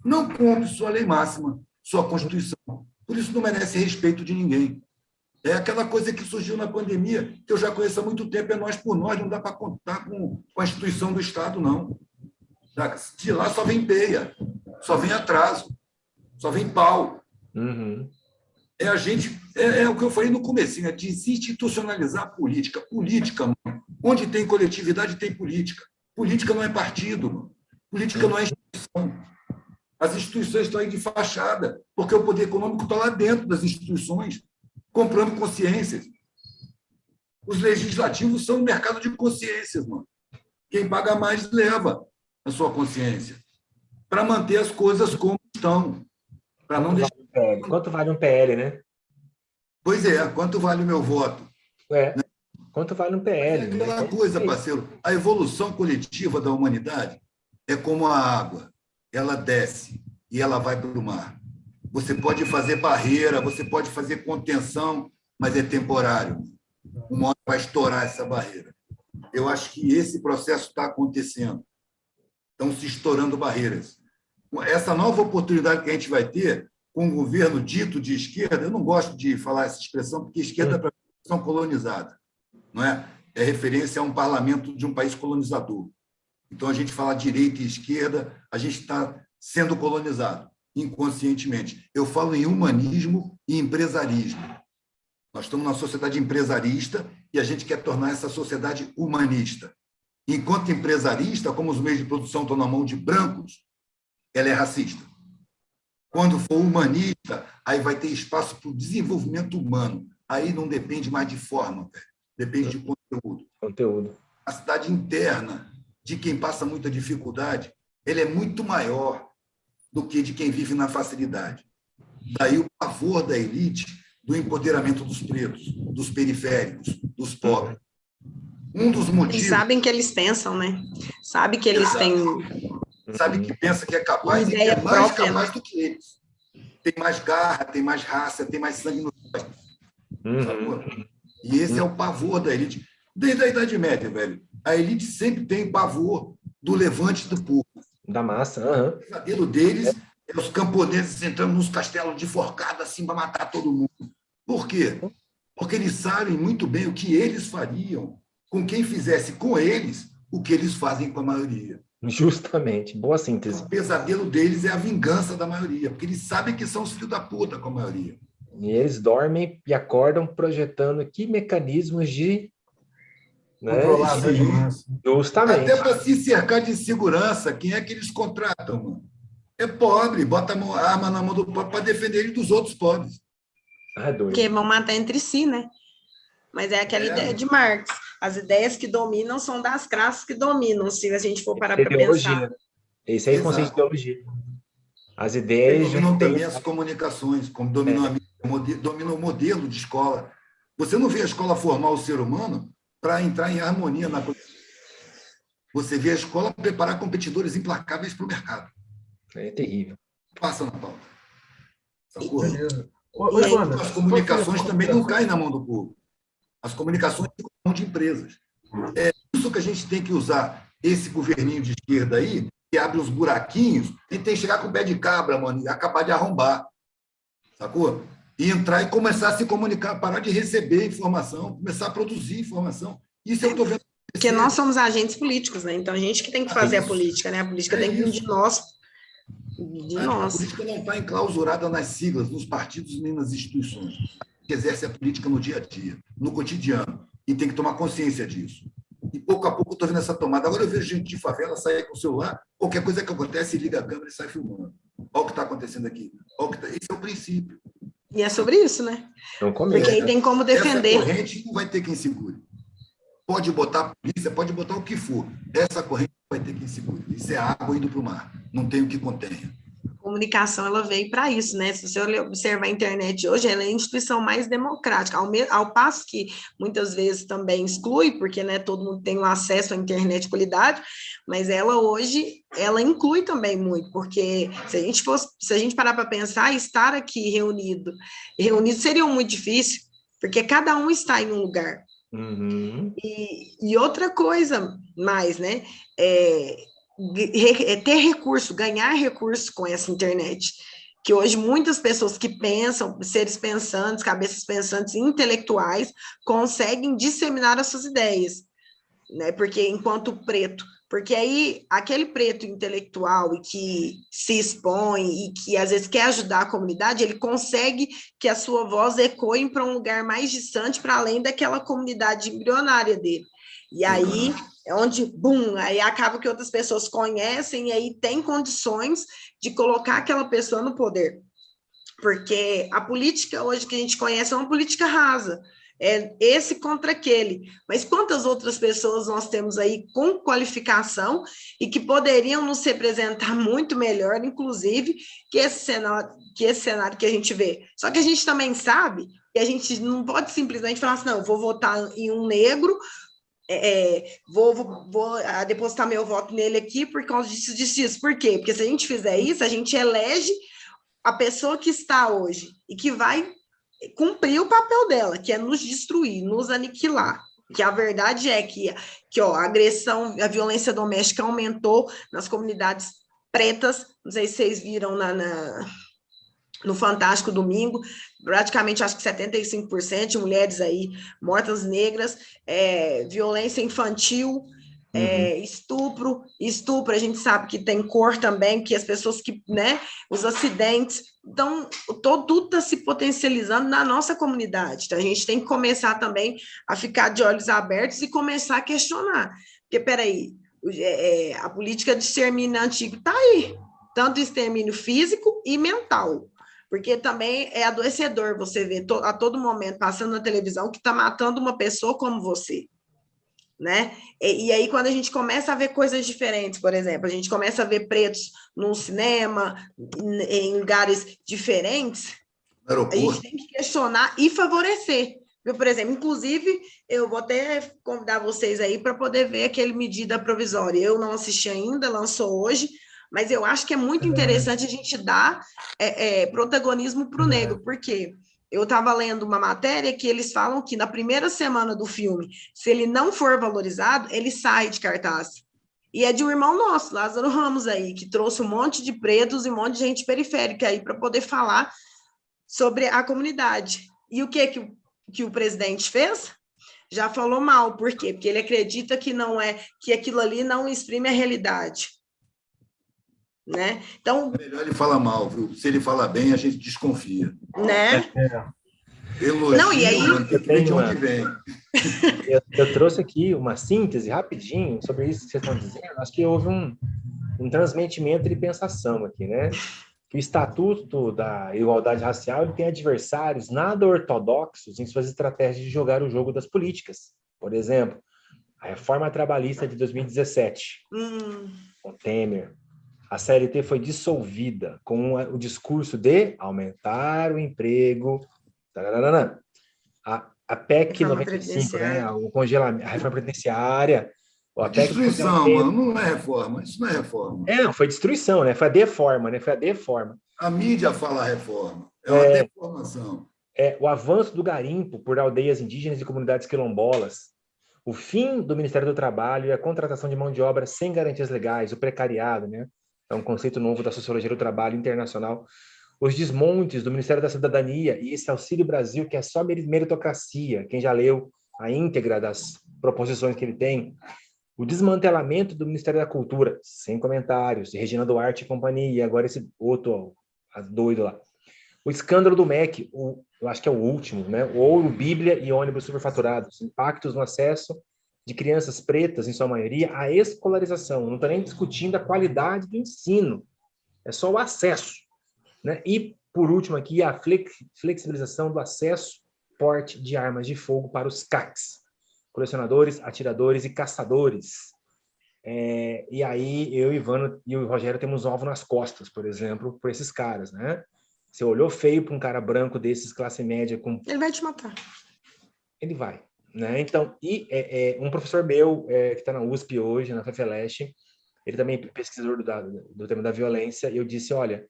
não cumpre sua lei máxima, sua Constituição. Por isso não merece respeito de ninguém. É aquela coisa que surgiu na pandemia, que eu já conheço há muito tempo, é nós por nós, não dá para contar com a instituição do Estado, não. De lá só vem peia, só vem atraso, só vem pau. É o que eu falei no comecinho, é desinstitucionalizar a política. Política, mano, onde tem coletividade, tem política. Política não é partido, mano. Política não é instituição. As instituições estão aí de fachada, porque o poder econômico está lá dentro das instituições, comprando consciências. Os legislativos são um mercado de consciências, mano. Quem paga mais leva a sua consciência para manter as coisas como estão. Para não deixar... Quanto vale um PL, né? Pois é, quanto vale o meu voto? Quanto vale um PL? É aquela coisa, parceiro, a evolução coletiva da humanidade é como a água. Ela desce e ela vai para o mar. Você pode fazer barreira, você pode fazer contenção, mas é temporário. Uma hora vai estourar essa barreira. Eu acho que esse processo está acontecendo. Estão se estourando barreiras. Essa nova oportunidade que a gente vai ter com um governo dito de esquerda, eu não gosto de falar essa expressão, porque esquerda é para são colonizada, não é? É referência a um parlamento de um país colonizador. Então, a gente fala direita e esquerda, a gente está sendo colonizado, inconscientemente. Eu falo em humanismo e empresarismo. Nós estamos numa sociedade empresarista e a gente quer tornar essa sociedade humanista. Enquanto empresarista, como os meios de produção estão na mão de brancos, ela é racista. Quando for humanista, aí vai ter espaço para o desenvolvimento humano. Aí não depende mais de forma, depende de conteúdo. A cidade interna de quem passa muita dificuldade, ele é muito maior do que de quem vive na facilidade. Daí o pavor da elite do empoderamento dos pretos, dos periféricos, dos pobres. Um dos motivos... Eles sabem que eles pensam, né? Sabe que eles têm... Sabe que pensa que é capaz e que é mais capaz do que eles. Tem mais garra, tem mais raça, tem mais sangue no sangue. E esse é o pavor da elite. Desde a Idade Média, velho. A elite sempre tem pavor do levante do povo. Da massa. O pesadelo deles é os camponeses entrando nos castelos de forcada assim para matar todo mundo. Por quê? Porque eles sabem muito bem o que eles fariam com quem fizesse com eles o que eles fazem com a maioria. Justamente, boa síntese. O pesadelo deles é a vingança da maioria, porque eles sabem que são os filhos da puta com a maioria. E eles dormem e acordam projetando que mecanismos de... Controlar a massa. Justamente. Até para se cercar de segurança, quem é que eles contratam, mano? É pobre, bota a arma na mão do pobre para defender ele dos outros pobres. Porque vão matar entre si, né? Mas é aquela ideia de Marx. As ideias que dominam são das classes que dominam, se a gente for parar para pensar. Esse aí é o conceito de ideologia. As ideias... Dominam também as comunicações, como dominam o modelo de escola. Você não vê a escola formar o ser humano para entrar em harmonia na coisa. Você vê a escola preparar competidores implacáveis para o mercado. É terrível. Passa na pauta. As comunicações também não caem na mão do povo. As comunicações ficam na mão de empresas. É isso que a gente tem que usar, esse governinho de esquerda aí, que abre os buraquinhos, e tem que chegar com o pé de cabra, mano, e acabar de arrombar. Sacou? E entrar e começar a se comunicar, parar de receber informação, começar a produzir informação. Isso eu estou vendo. Porque nós somos agentes políticos, né? Então a gente que tem que fazer a política, né? A política tem que vir de nós. A política não está enclausurada nas siglas, nos partidos nem nas instituições. Que exerce a política no dia a dia, no cotidiano, e tem que tomar consciência disso. E pouco a pouco eu estou vendo essa tomada. Agora eu vejo gente de favela sair com o celular, qualquer coisa que acontece, liga a câmera e sai filmando. Olha o que está acontecendo aqui. Esse é o princípio. E é sobre isso, né? Não Porque aí tem como defender. Essa corrente não vai ter quem segure. Pode botar a polícia, pode botar o que for. Essa corrente vai ter quem segure. Isso é água indo para o mar. Não tem o que contenha. comunicação ela veio para isso, né? Se você observar a internet hoje, ela é a instituição mais democrática, ao passo que muitas vezes também exclui, porque, né, todo mundo tem um acesso à internet de qualidade, mas ela hoje, ela inclui também muito, porque se a gente parar para pensar, estar aqui reunido seria muito difícil, porque cada um está em um lugar. Uhum. E outra coisa mais, né? Ter recurso, ganhar recurso com essa internet. Que hoje muitas pessoas que pensam, seres pensantes, cabeças pensantes, intelectuais, conseguem disseminar as suas ideias, né? Porque enquanto preto, porque aí aquele preto intelectual e que se expõe e que às vezes quer ajudar a comunidade, ele consegue que a sua voz ecoe para um lugar mais distante, para além daquela comunidade embrionária dele. E aí é onde, bum, aí acaba que outras pessoas conhecem e aí tem condições de colocar aquela pessoa no poder. Porque a política hoje que a gente conhece é uma política rasa. É esse contra aquele. Mas quantas outras pessoas nós temos aí com qualificação e que poderiam nos representar muito melhor, inclusive, que esse cenário que a gente vê. Só que a gente também sabe que a gente não pode simplesmente falar assim, não, eu vou votar em um negro, vou depositar meu voto nele aqui por causa disso. Por quê? Porque se a gente fizer isso, a gente elege a pessoa que está hoje e que vai cumprir o papel dela, que é nos destruir, nos aniquilar. Que a verdade é que ó, a agressão, a violência doméstica aumentou nas comunidades pretas, não sei se vocês viram no Fantástico Domingo, praticamente acho que 75% de mulheres aí mortas negras, violência infantil, estupro, a gente sabe que tem cor também, que as pessoas que, né, os acidentes, então tudo está se potencializando na nossa comunidade, então a gente tem que começar também a ficar de olhos abertos e começar a questionar, porque peraí, a política de extermínio antigo está aí, tanto extermínio físico e mental, porque também é adoecedor você ver a todo momento passando na televisão que está matando uma pessoa como você, né? E aí, quando a gente começa a ver coisas diferentes, por exemplo, a gente começa a ver pretos no cinema, em lugares diferentes, a gente tem que questionar e favorecer. Por exemplo, inclusive, eu vou até convidar vocês aí para poder ver aquele Medida Provisória. Eu não assisti ainda, lançou hoje, mas eu acho que é muito interessante a gente dar protagonismo para o negro, porque eu estava lendo uma matéria que eles falam que na primeira semana do filme, se ele não for valorizado, ele sai de cartaz. E é de um irmão nosso, Lázaro Ramos, aí, que trouxe um monte de pretos e um monte de gente periférica aí para poder falar sobre a comunidade. E o que o presidente fez? Já falou mal. Por quê? Porque ele acredita que aquilo ali não exprime a realidade. Né? Então, é melhor ele falar mal, viu? Se ele falar bem, a gente desconfia. Né? Elogio, não, e aí... de onde vem. Eu trouxe aqui uma síntese rapidinho sobre isso que vocês estão dizendo. Acho que houve um transmitimento de pensação aqui, né? Que o Estatuto da Igualdade Racial ele tem adversários nada ortodoxos em suas estratégias de jogar o jogo das políticas. Por exemplo, a reforma trabalhista de 2017, com Temer. A CLT foi dissolvida com o discurso de aumentar o emprego. A PEC 95, né? O congelamento, a reforma previdenciária. Destruição, mano, não é reforma. Isso não é reforma. Não, foi destruição, né? Foi a deforma, né? Foi a deforma. A mídia fala reforma. É uma deformação. O avanço do garimpo por aldeias indígenas e comunidades quilombolas. O fim do Ministério do Trabalho e a contratação de mão de obra sem garantias legais, o precariado, né? É um conceito novo da sociologia do trabalho internacional. Os desmontes do Ministério da Cidadania e esse Auxílio Brasil, que é só meritocracia. Quem já leu a íntegra das proposições que ele tem. O desmantelamento do Ministério da Cultura, sem comentários, de Regina Duarte e companhia, e agora esse outro doido lá. O escândalo do MEC, eu acho que é o último, né? O ouro, Bíblia e ônibus superfaturados. Impactos no acesso de crianças pretas, em sua maioria, à escolarização. Não estou nem discutindo a qualidade do ensino, é só o acesso. Né? E, por último aqui, a flexibilização do acesso, porte de armas de fogo para os CACs, colecionadores, atiradores e caçadores. E aí eu, Ivano e o Rogério temos alvo nas costas, por exemplo, por esses caras, né? Você olhou feio para um cara branco desses, classe média, com... Ele vai te matar. Ele vai, né? Então, um professor meu, que está na USP hoje, na FEFELESH, ele também é pesquisador do tema da violência, e eu disse, olha,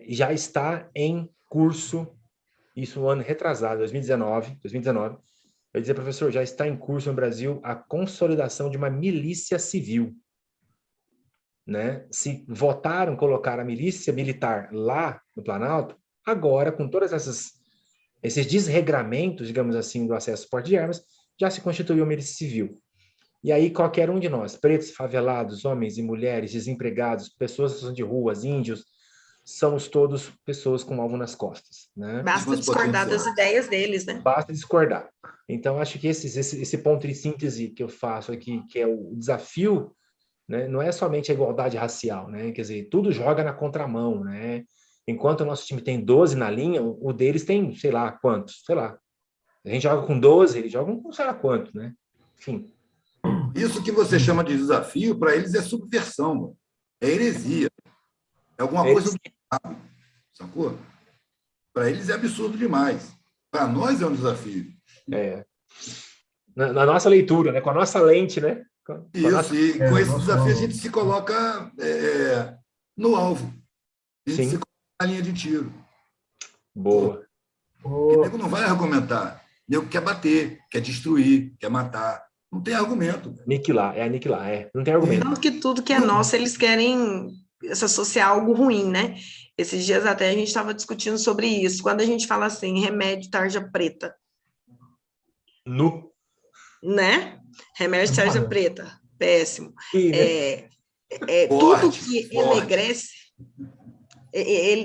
já está em curso, isso no ano retrasado, 2019, eu dizia, professor, já está em curso no Brasil a consolidação de uma milícia civil, né? Se votaram colocar a milícia militar lá no Planalto, agora, com todas esses desregramentos, digamos assim, do acesso ao porte de armas, já se constituiu a milícia civil. E aí qualquer um de nós, pretos, favelados, homens e mulheres, desempregados, pessoas em situação de ruas, índios, somos todos pessoas com alvo nas costas, né? Basta discordar das ideias deles, né? Basta discordar. Então, acho que esse ponto de síntese que eu faço aqui, que é o desafio, né, não é somente a igualdade racial, né? Quer dizer, tudo joga na contramão, né? Enquanto o nosso time tem 12 na linha, o deles tem, sei lá, quantos? Sei lá. A gente joga com 12, eles jogam com sei lá quanto, né? Enfim. Isso que você chama de desafio, para eles é subversão, mano. É heresia. É alguma coisa do diabo, sacou? Para eles é absurdo demais. Para nós é um desafio. Na nossa leitura, né? Com a nossa lente, né? Isso, e com esse desafio a gente se coloca no alvo. A gente se coloca na linha de tiro. Boa. O nego não vai argumentar. O nego quer bater, quer destruir, quer matar. Não tem argumento. Aniquilar. Não tem argumento. Tanto que tudo que é nosso, eles querem se associar a algo ruim, né? Esses dias até a gente estava discutindo sobre isso. Quando a gente fala assim, remédio tarja preta. Né? Remédio tarja preta. Péssimo. Tudo que enegrece...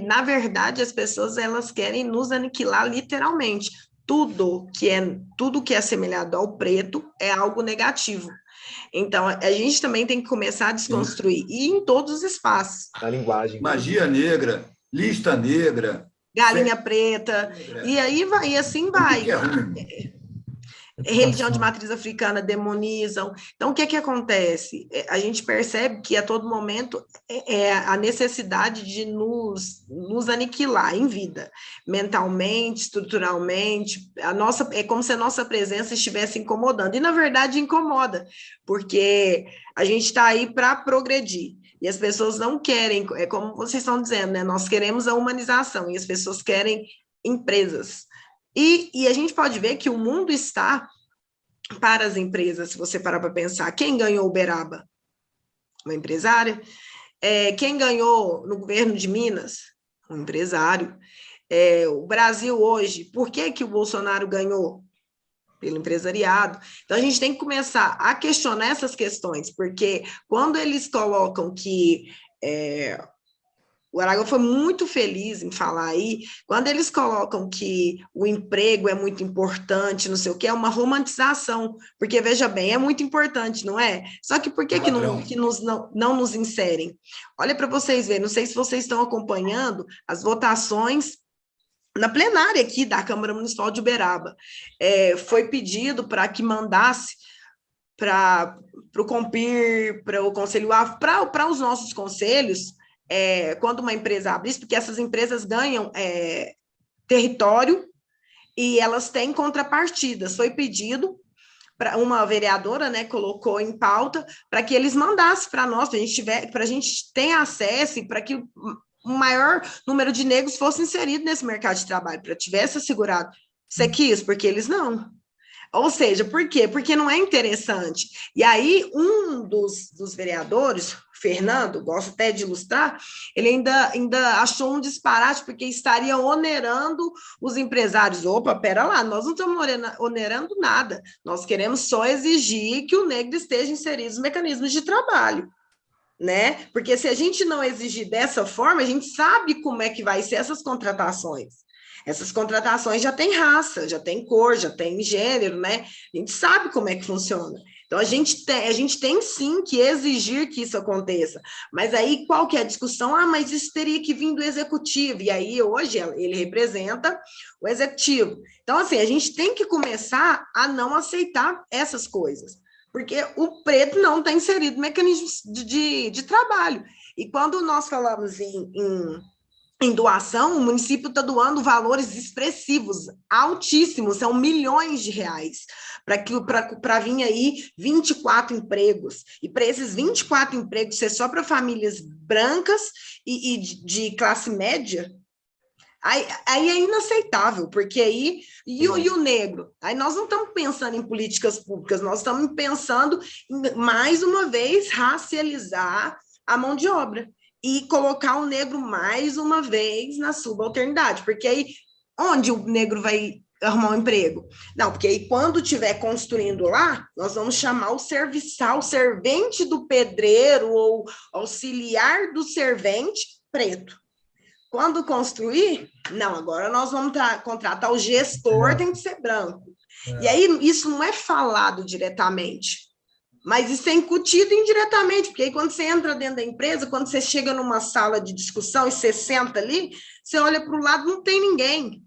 na verdade, as pessoas elas querem nos aniquilar literalmente. Tudo que é assemelhado ao preto é algo negativo. Então, a gente também tem que começar a desconstruir, e em todos os espaços. A linguagem. Magia negra, lista negra, galinha preta, e aí vai, e assim vai. Que é ruim. Religião de matriz africana demonizam. Então, o que é que acontece? A gente percebe que a todo momento é a necessidade de nos aniquilar em vida, mentalmente, estruturalmente. É como se a nossa presença estivesse incomodando, e na verdade incomoda, porque a gente está aí para progredir. E as pessoas não querem, é como vocês estão dizendo, né? Nós queremos a humanização, e as pessoas querem empresas. E a gente pode ver que o mundo está para as empresas, se você parar para pensar. Quem ganhou o Uberaba? Uma empresária. Quem ganhou no governo de Minas? Um empresário. O Brasil hoje, por que o Bolsonaro ganhou? Pelo empresariado. Então, a gente tem que começar a questionar essas questões, porque quando eles colocam que... O Aragão foi muito feliz em falar aí, quando eles colocam que o emprego é muito importante, não sei o que, é uma romantização, porque, veja bem, é muito importante, não é? Só que por que não nos inserem? Olha para vocês verem, não sei se vocês estão acompanhando as votações na plenária aqui da Câmara Municipal de Uberaba. Foi pedido para que mandasse para o COMPIR, para o Conselho AF, para os nossos conselhos, quando uma empresa abre isso, porque essas empresas ganham território e elas têm contrapartidas. Foi pedido para uma vereadora, né, colocou em pauta para que eles mandassem para nós, para a gente ter acesso e para que o maior número de negros fosse inserido nesse mercado de trabalho, para tivesse assegurado. Você quis, porque eles não. Ou seja, por quê? Porque não é interessante. E aí, um dos vereadores, Fernando, gosto até de ilustrar, ele ainda achou um disparate, porque estaria onerando os empresários. Opa, pera lá, nós não estamos onerando nada. Nós queremos só exigir que o negro esteja inserido nos mecanismos de trabalho. Né? Porque se a gente não exigir dessa forma, a gente sabe como é que vai ser essas contratações. Essas contratações já têm raça, já tem cor, já tem gênero, né? A gente sabe como é que funciona. Então, a gente tem sim que exigir que isso aconteça. Mas aí, qual que é a discussão? Mas isso teria que vir do executivo. E aí, hoje, ele representa o executivo. Então, assim, a gente tem que começar a não aceitar essas coisas. porque o preto não está inserido em mecanismos de trabalho. E quando nós falamos em doação, o município está doando valores expressivos, altíssimos, são milhões de reais, para vir aí 24 empregos. E para esses 24 empregos ser só para famílias brancas e de classe média, aí é inaceitável, porque aí... E o negro? Aí nós não estamos pensando em políticas públicas, nós estamos pensando em, mais uma vez, racializar a mão de obra e colocar o negro mais uma vez na subalternidade, porque aí onde o negro vai arrumar um emprego? Não, porque aí quando estiver construindo lá, nós vamos chamar o serviçal, servente do pedreiro ou auxiliar do servente preto. Quando construir, não, agora nós vamos contratar o gestor, tem que ser branco. E aí isso não é falado diretamente, mas isso é incutido indiretamente, porque aí quando você entra dentro da empresa, quando você chega numa sala de discussão e você senta ali, você olha para o lado, não tem ninguém.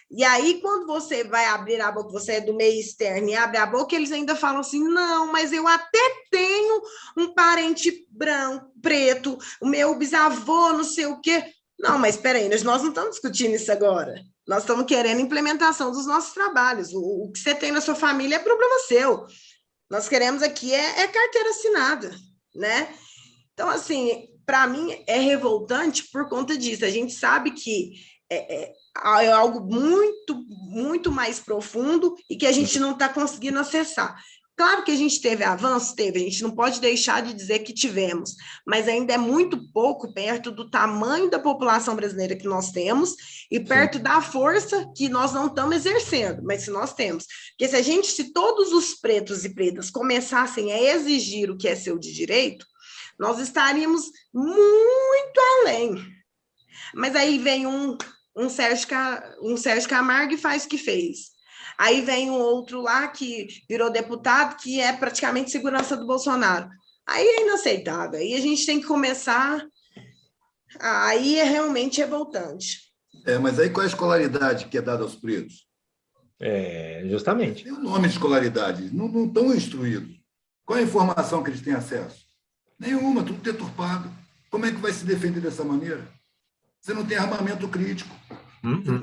E aí, quando você vai abrir a boca, você é do meio externo e abre a boca, eles ainda falam assim, não, mas eu até tenho um parente branco, preto, o meu bisavô, não sei o quê. Não, mas espera aí, nós não estamos discutindo isso agora. Nós estamos querendo implementação dos nossos trabalhos. O que você tem na sua família é problema seu. Nós queremos aqui carteira assinada, né? Então, assim, para mim é revoltante por conta disso. A gente sabe que é algo muito, muito mais profundo e que a gente não está conseguindo acessar. Claro que a gente teve avanço, a gente não pode deixar de dizer que tivemos, mas ainda é muito pouco perto do tamanho da população brasileira que nós temos e perto da força que nós não estamos exercendo, mas se nós temos. Porque se todos os pretos e pretas começassem a exigir o que é seu de direito, nós estaríamos muito além. Mas aí vem um Sérgio Camargo e faz o que fez. Aí vem um outro lá que virou deputado, que é praticamente segurança do Bolsonaro. Aí é inaceitável. Aí a gente tem que começar... Aí é realmente revoltante. Mas aí qual é a escolaridade que é dada aos pretos? Justamente. Tem o nome de escolaridade. Não estão instruídos. Qual é a informação que eles têm acesso? Nenhuma, tudo deturpado. Como é que vai se defender dessa maneira? Você não tem armamento crítico.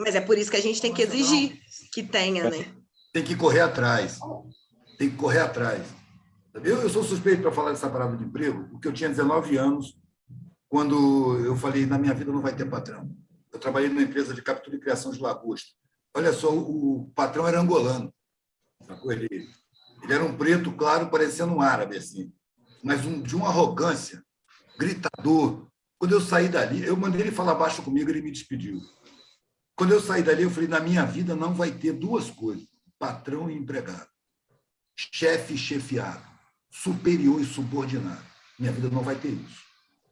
Mas é por isso que a gente tem que exigir que tenha, né? Tem que correr atrás. Tem que correr atrás. Eu sou suspeito para falar dessa parada de emprego, porque eu tinha 19 anos quando eu falei, na minha vida não vai ter patrão. Eu trabalhei numa empresa de captura e criação de lagosta. Olha só, o patrão era angolano. Ele era um preto, claro, parecendo um árabe, assim, mas de uma arrogância, gritador. Quando eu saí dali, eu mandei ele falar baixo comigo, ele me despediu. Quando eu saí dali, eu falei, na minha vida não vai ter duas coisas, patrão e empregado, chefe e chefiado, superior e subordinado. Minha vida não vai ter isso.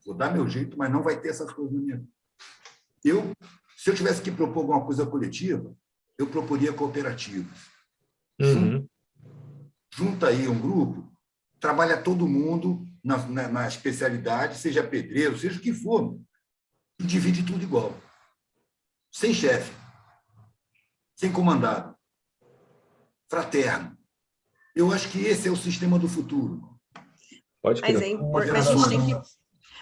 Vou dar meu jeito, mas não vai ter essas coisas na minha vida. Se eu tivesse que propor alguma coisa coletiva, eu proporia cooperativas. Junta aí um grupo, trabalha todo mundo na especialidade, seja pedreiro, seja o que for, e divide tudo igual. Sem chefe, sem comandado, fraterno. Eu acho que esse é o sistema do futuro. Pode crer.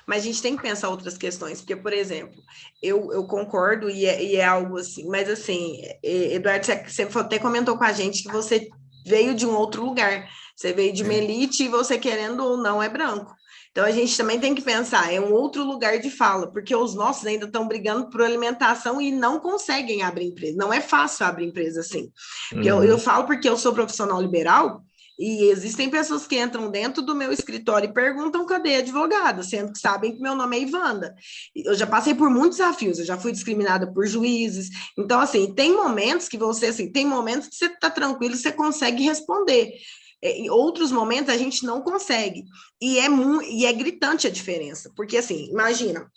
Mas a gente tem que pensar outras questões, porque, por exemplo, eu concordo e é algo assim, mas assim, Eduardo, você até comentou com a gente que você veio de um outro lugar, você veio de Melite e você, querendo ou não, é branco. Então, a gente também tem que pensar, é um outro lugar de fala, porque os nossos ainda estão brigando por alimentação e não conseguem abrir empresa. Não é fácil abrir empresa assim. Eu falo porque eu sou profissional liberal e existem pessoas que entram dentro do meu escritório e perguntam cadê a advogada, sendo que sabem que meu nome é Ivanda. Eu já passei por muitos desafios, eu já fui discriminada por juízes. Então, assim, tem momentos que você está tranquilo, você consegue responder. Em outros momentos a gente não consegue, e é gritante a diferença, porque assim, imagina,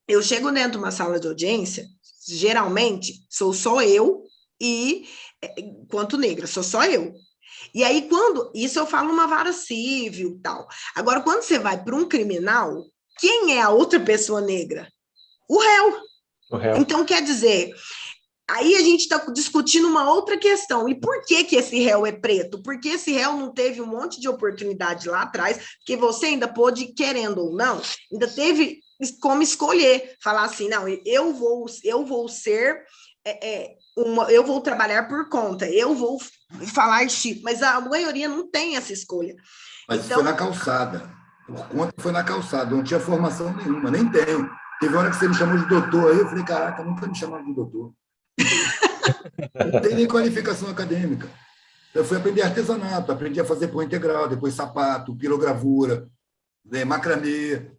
eu chego dentro de uma sala de audiência, geralmente sou só eu e, quanto negra, sou só eu, e aí isso eu falo numa vara civil e tal, agora quando você vai para um criminal, quem é a outra pessoa negra? O réu. Então quer dizer, Aí a gente está discutindo uma outra questão. E por que que esse réu é preto? Porque esse réu não teve um monte de oportunidade lá atrás, porque você ainda pôde, querendo ou não, ainda teve como escolher, falar assim, não, eu vou ser, eu vou trabalhar por conta, eu vou falar X, mas a maioria não tem essa escolha. Mas então, foi na calçada. Por conta foi na calçada, não tinha formação nenhuma, nem tenho. Teve hora que você me chamou de doutor, aí eu falei, caraca, nunca me chamaram de doutor. Não tem nem qualificação acadêmica. Eu fui aprender artesanato, aprendi a fazer pão integral, depois sapato, pirogravura, macramê,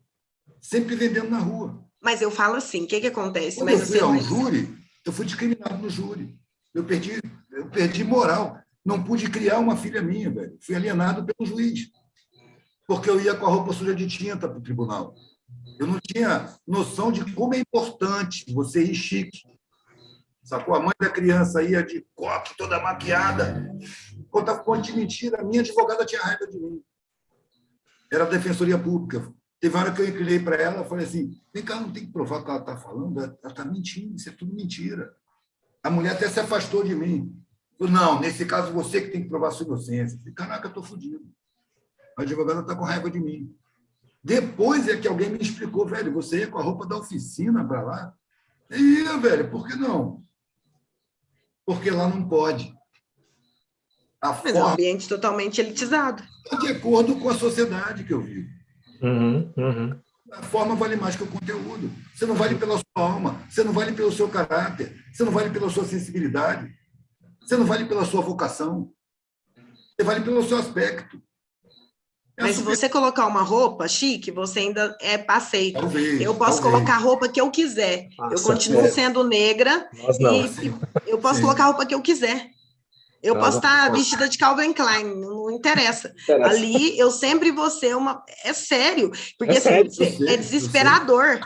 sempre vendendo na rua. Mas eu falo assim, o que acontece? Quando mas eu fui ao júri, eu fui discriminado no júri. Eu perdi moral. Não pude criar uma filha minha, velho. Fui alienado pelo juiz. Porque eu ia com a roupa suja de tinta para o tribunal. Eu não tinha noção de como é importante você ir chique. Sacou? A mãe da criança ia de coque, toda maquiada. Contava um monte de mentira. A minha advogada tinha raiva de mim. Era a Defensoria Pública. Teve uma hora que eu inclinei para ela e falei assim, vem cá, não tem que provar o que ela está falando, ela está mentindo, isso é tudo mentira. A mulher até se afastou de mim. Falei, não, nesse caso você que tem que provar a sua inocência. Falei, caraca, eu estou fodido. A advogada está com raiva de mim. Depois é que alguém me explicou, velho, você ia com a roupa da oficina para lá? Eu ia, velho, por que não? Porque lá não pode. Mas é um ambiente totalmente elitizado. De acordo com a sociedade que eu vivo. Uhum. A forma vale mais que o conteúdo. Você não vale pela sua alma, você não vale pelo seu caráter, você não vale pela sua sensibilidade, você não vale pela sua vocação, você vale pelo seu aspecto. Mas se você colocar uma roupa chique, você ainda é aceito. Talvez, eu posso colocar a roupa que eu quiser. Eu continuo sendo negra e eu posso colocar a roupa que eu quiser. Eu posso estar vestida de Calvin Klein, não interessa. Ali, eu sempre vou ser uma... É sério, porque é desesperador.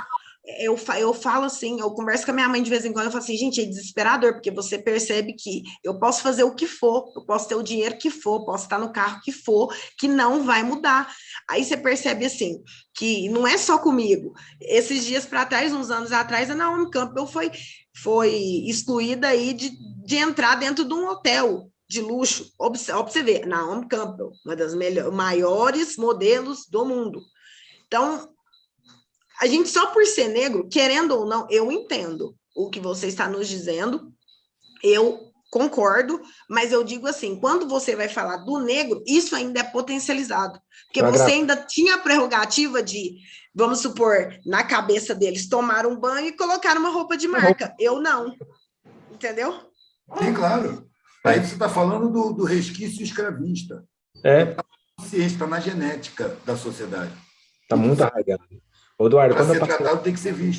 Eu falo assim, eu converso com a minha mãe de vez em quando, eu falo assim, gente, é desesperador, porque você percebe que eu posso fazer o que for, eu posso ter o dinheiro que for, posso estar no carro que for, que não vai mudar. Aí você percebe assim, que não é só comigo. Esses dias para trás, uns anos atrás, a Naomi Campbell foi excluída aí de entrar dentro de um hotel de luxo. Ó, pra você ver, Naomi Campbell, uma das maiores modelos do mundo. Então, a gente só por ser negro, querendo ou não, eu entendo o que você está nos dizendo, eu concordo, mas eu digo assim, quando você vai falar do negro, isso ainda é potencializado, porque você ainda tinha a prerrogativa de, vamos supor, na cabeça deles, tomar um banho e colocar uma roupa de marca. Eu não. Entendeu? Sim, claro. Aí você está falando do resquício escravista. Está na genética da sociedade. Está muito arraigado. Eduardo,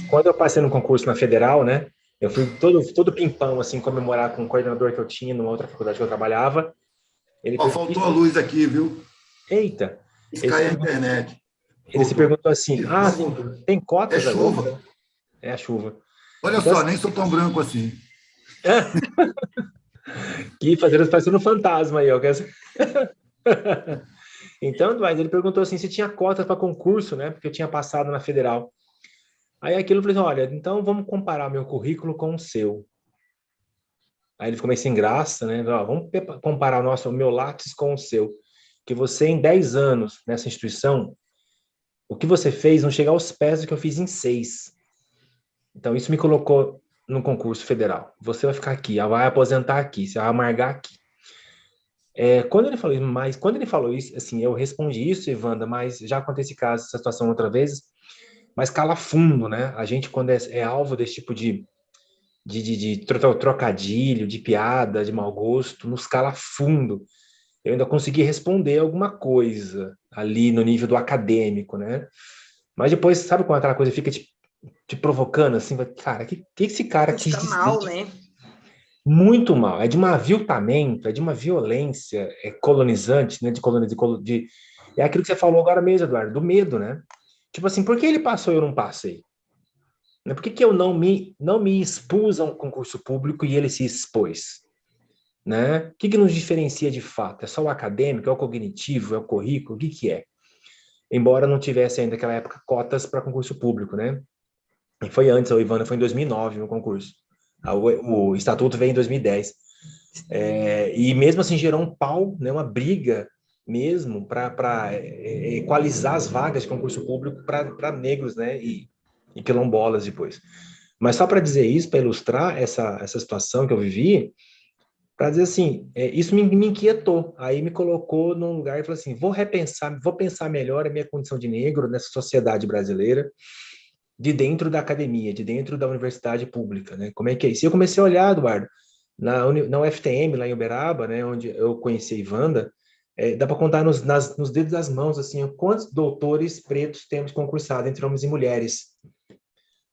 quando eu passei no concurso na Federal, né? Eu fui todo pimpão, assim, comemorar com um coordenador que eu tinha numa outra faculdade que eu trabalhava. Faltou a luz aqui, viu? Eita! Isso cai a internet. Ele se perguntou assim, tem cotas agora? É chuva. É a chuva. Olha então, só, nem sou tão branco assim. Que parecendo um fantasma aí, ó. Então, Eduardo, ele perguntou assim se tinha cotas para concurso, né? Porque eu tinha passado na Federal. Aí aquilo eu falei, olha, então vamos comparar meu currículo com o seu. Aí ele ficou meio sem graça, né? Vamos comparar o meu Lattes com o seu. Que você, em 10 anos nessa instituição, o que você fez não chega aos pés do que eu fiz em 6. Então, isso me colocou no concurso federal. Você vai ficar aqui, vai aposentar aqui, você vai amargar aqui. Quando ele falou isso, assim, eu respondi isso, Evanda, mas já aconteceu essa situação outra vez, mas cala fundo, né? A gente, quando é alvo desse tipo de trocadilho, de piada, de mau gosto, nos cala fundo. Eu ainda consegui responder alguma coisa ali no nível do acadêmico, né? Mas depois, sabe quando aquela coisa fica te provocando, assim, cara, que esse cara quis dizer? Mal, né? Muito mal, é de um aviltamento, é de uma violência colonizante, né? É aquilo que você falou agora mesmo, Eduardo, do medo, né? Tipo assim, por que ele passou e eu não passei? Por que eu não me expus a um concurso público e ele se expôs? Né? O que nos diferencia de fato? É só o acadêmico, é o cognitivo, é o currículo, o que é? Embora não tivesse ainda naquela época cotas para concurso público, né? E foi antes, Ivana, foi em 2009 o concurso. O estatuto veio em 2010. E mesmo assim gerou um pau, né, uma briga mesmo para equalizar as vagas de concurso público para negros, né, e quilombolas depois. Mas só para dizer isso, para ilustrar essa situação que eu vivi, para dizer assim, isso me inquietou. Aí me colocou num lugar e falou assim, vou pensar melhor a minha condição de negro nessa sociedade brasileira, de dentro da academia, de dentro da universidade pública, né? Como é que é isso? E eu comecei a olhar, Eduardo, na UFTM, lá em Uberaba, né, onde eu conheci a Ivanda, dá para contar nos dedos das mãos, assim, quantos doutores pretos temos concursado entre homens e mulheres,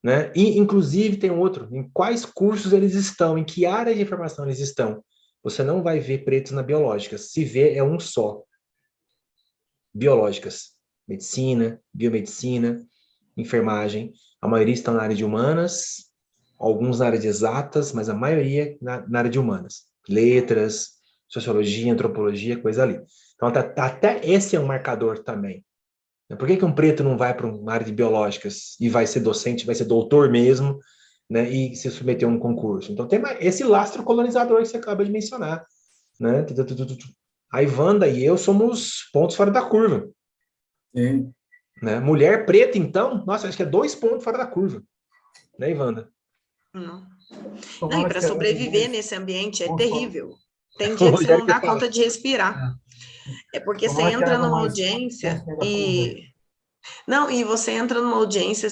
né? E, inclusive, tem outro, em quais cursos eles estão, em que área de formação eles estão. Você não vai ver pretos na biológicas, se vê é um só. Biológicas, medicina, biomedicina, enfermagem, a maioria estão na área de humanas, alguns na área de exatas, mas a maioria na área de humanas. Letras, sociologia, antropologia, coisa ali. Então, até esse é um marcador também. Por que um preto não vai para uma área de biológicas e vai ser docente, vai ser doutor mesmo, né, e se submeter a um concurso? Então, tem esse lastro colonizador que você acaba de mencionar. Né? A Ivanda e eu somos pontos fora da curva. Sim. Né? Mulher preta, então, nossa, acho que é 2 pontos fora da curva. Né, Ivanda? Não, e para sobreviver nesse ambiente é terrível. Tem dia que você não dá conta de respirar. É porque você entra numa audiência e... Não, e você entra numa audiência,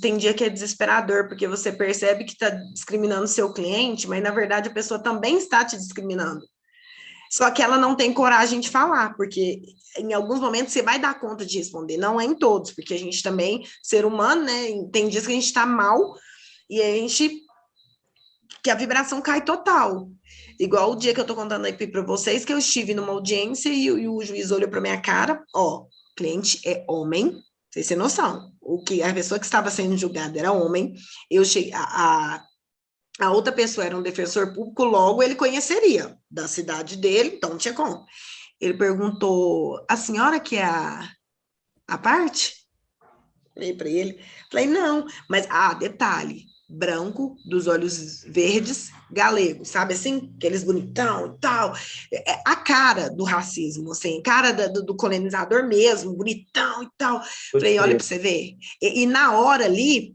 tem dia que é desesperador, porque você percebe que está discriminando o seu cliente, mas, na verdade, a pessoa também está te discriminando. Só que ela não tem coragem de falar, porque em alguns momentos você vai dar conta de responder, não é em todos, porque a gente também, ser humano, né, tem dias que a gente está mal e que a vibração cai total. Igual o dia que eu tô contando aqui para vocês, que eu estive numa audiência e o juiz olhou para minha cara, cliente é homem, vocês têm noção, a pessoa que estava sendo julgada era homem, eu cheguei, a outra pessoa era um defensor público, logo ele conheceria da cidade dele, então não tinha como. Ele perguntou, a senhora que é a parte? Falei para ele, falei, não, mas, detalhe, branco, dos olhos verdes, galego, sabe assim? Aqueles bonitão e tal. A cara do racismo, assim, cara do colonizador mesmo, bonitão e tal. Falei, olha para você ver. E na hora ali,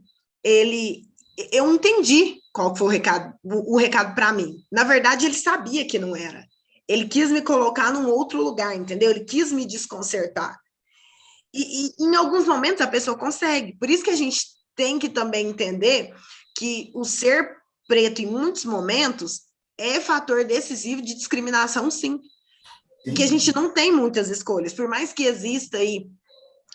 eu entendi qual foi o recado para mim. Na verdade, ele sabia que não era. Ele quis me colocar num outro lugar, entendeu? Ele quis me desconcertar. E em alguns momentos a pessoa consegue. Por isso que a gente tem que também entender que o ser preto, em muitos momentos, é fator decisivo de discriminação, sim. Que a gente não tem muitas escolhas. Por mais que exista aí,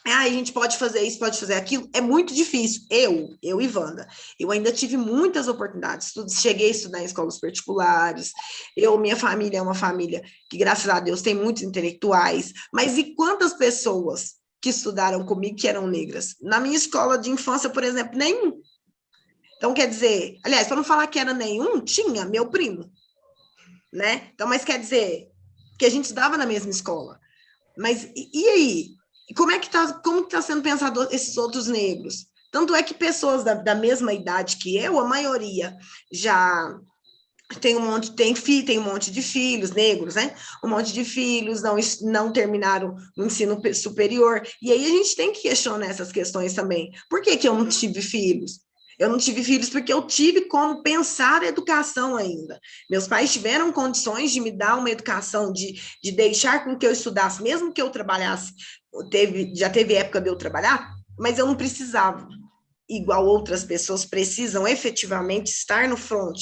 a gente pode fazer isso, pode fazer aquilo, é muito difícil. Eu, Ivanda, eu ainda tive muitas oportunidades. Cheguei a estudar em escolas particulares. Minha família é uma família que, graças a Deus, tem muitos intelectuais. Mas e quantas pessoas que estudaram comigo que eram negras? Na minha escola de infância, por exemplo, nenhum. Então, quer dizer, aliás, para não falar que era nenhum, tinha meu primo, né? Então, mas quer dizer que a gente estudava na mesma escola. Mas e aí? Como está sendo pensado esses outros negros? Tanto é que pessoas da mesma idade que eu, a maioria já tem um monte de filhos negros, né? Um monte de filhos, não terminaram o ensino superior. E aí a gente tem que questionar essas questões também. Por que eu não tive filhos? Eu não tive filhos porque eu tive como pensar a educação ainda. Meus pais tiveram condições de me dar uma educação, de deixar com que eu estudasse, mesmo que eu trabalhasse. Já teve época de eu trabalhar, mas eu não precisava, igual outras pessoas precisam efetivamente estar no front.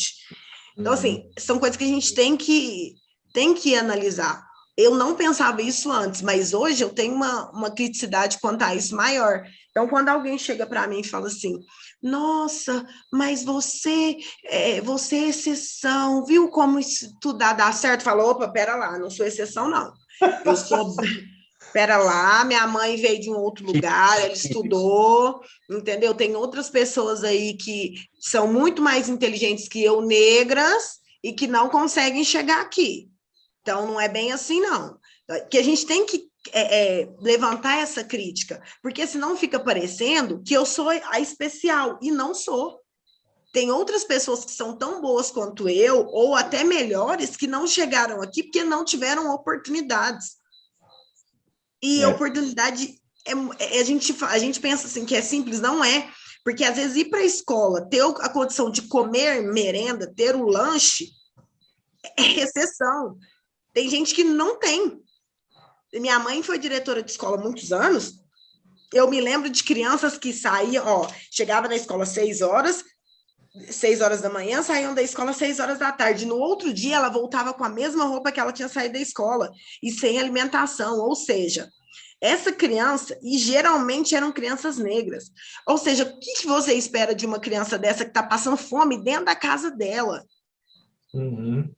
Então, assim, são coisas que a gente tem que analisar. Eu não pensava isso antes, mas hoje eu tenho uma criticidade quanto a isso maior. Então, quando alguém chega para mim e fala assim, nossa, mas você é exceção, viu como estudar dá certo? Fala, opa, pera lá, não sou exceção, não. Eu sou... Pera lá, minha mãe veio de um outro lugar, ela estudou, entendeu? Tem outras pessoas aí que são muito mais inteligentes que eu, negras, e que não conseguem chegar aqui. Então, não é bem assim, não. Que a gente tem que levantar essa crítica, porque senão fica parecendo que eu sou a especial, e não sou. Tem outras pessoas que são tão boas quanto eu, ou até melhores, que não chegaram aqui porque não tiveram oportunidades. E oportunidade, a gente pensa assim que é simples, não é. Porque às vezes ir para a escola, ter a condição de comer merenda, ter o lanche, é exceção. Tem gente que não tem. Minha mãe foi diretora de escola há muitos anos. Eu me lembro de crianças que saíam, chegava na escola às 6 horas da manhã, saíam da escola às 6 horas da tarde. No outro dia, ela voltava com a mesma roupa que ela tinha saído da escola e sem alimentação. Ou seja, essa criança, e geralmente eram crianças negras. Ou seja, o que você espera de uma criança dessa que está passando fome dentro da casa dela?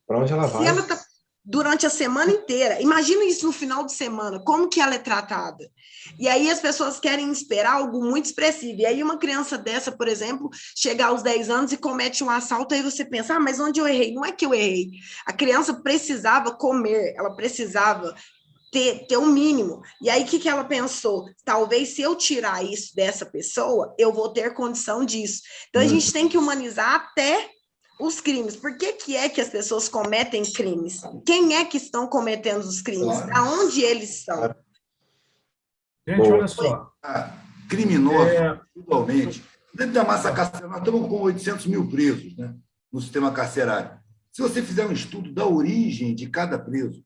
Para onde ela vai? Se ela está durante a semana inteira, imagina isso no final de semana, como que ela é tratada? E aí as pessoas querem esperar algo muito expressivo. E aí uma criança dessa, por exemplo, chega aos 10 anos e comete um assalto, aí você pensa, mas onde eu errei? Não é que eu errei. A criança precisava comer, ela precisava ter um mínimo. E aí, o que ela pensou? Talvez, se eu tirar isso dessa pessoa, eu vou ter condição disso. Então, a gente tem que humanizar até os crimes. Por que é que as pessoas cometem crimes? Quem é que estão cometendo os crimes? Para onde eles estão? Gente, olha só. Criminosos, igualmente. Dentro da massa carcerária, nós estamos com 800 mil presos, né, no sistema carcerário. Se você fizer um estudo da origem de cada preso,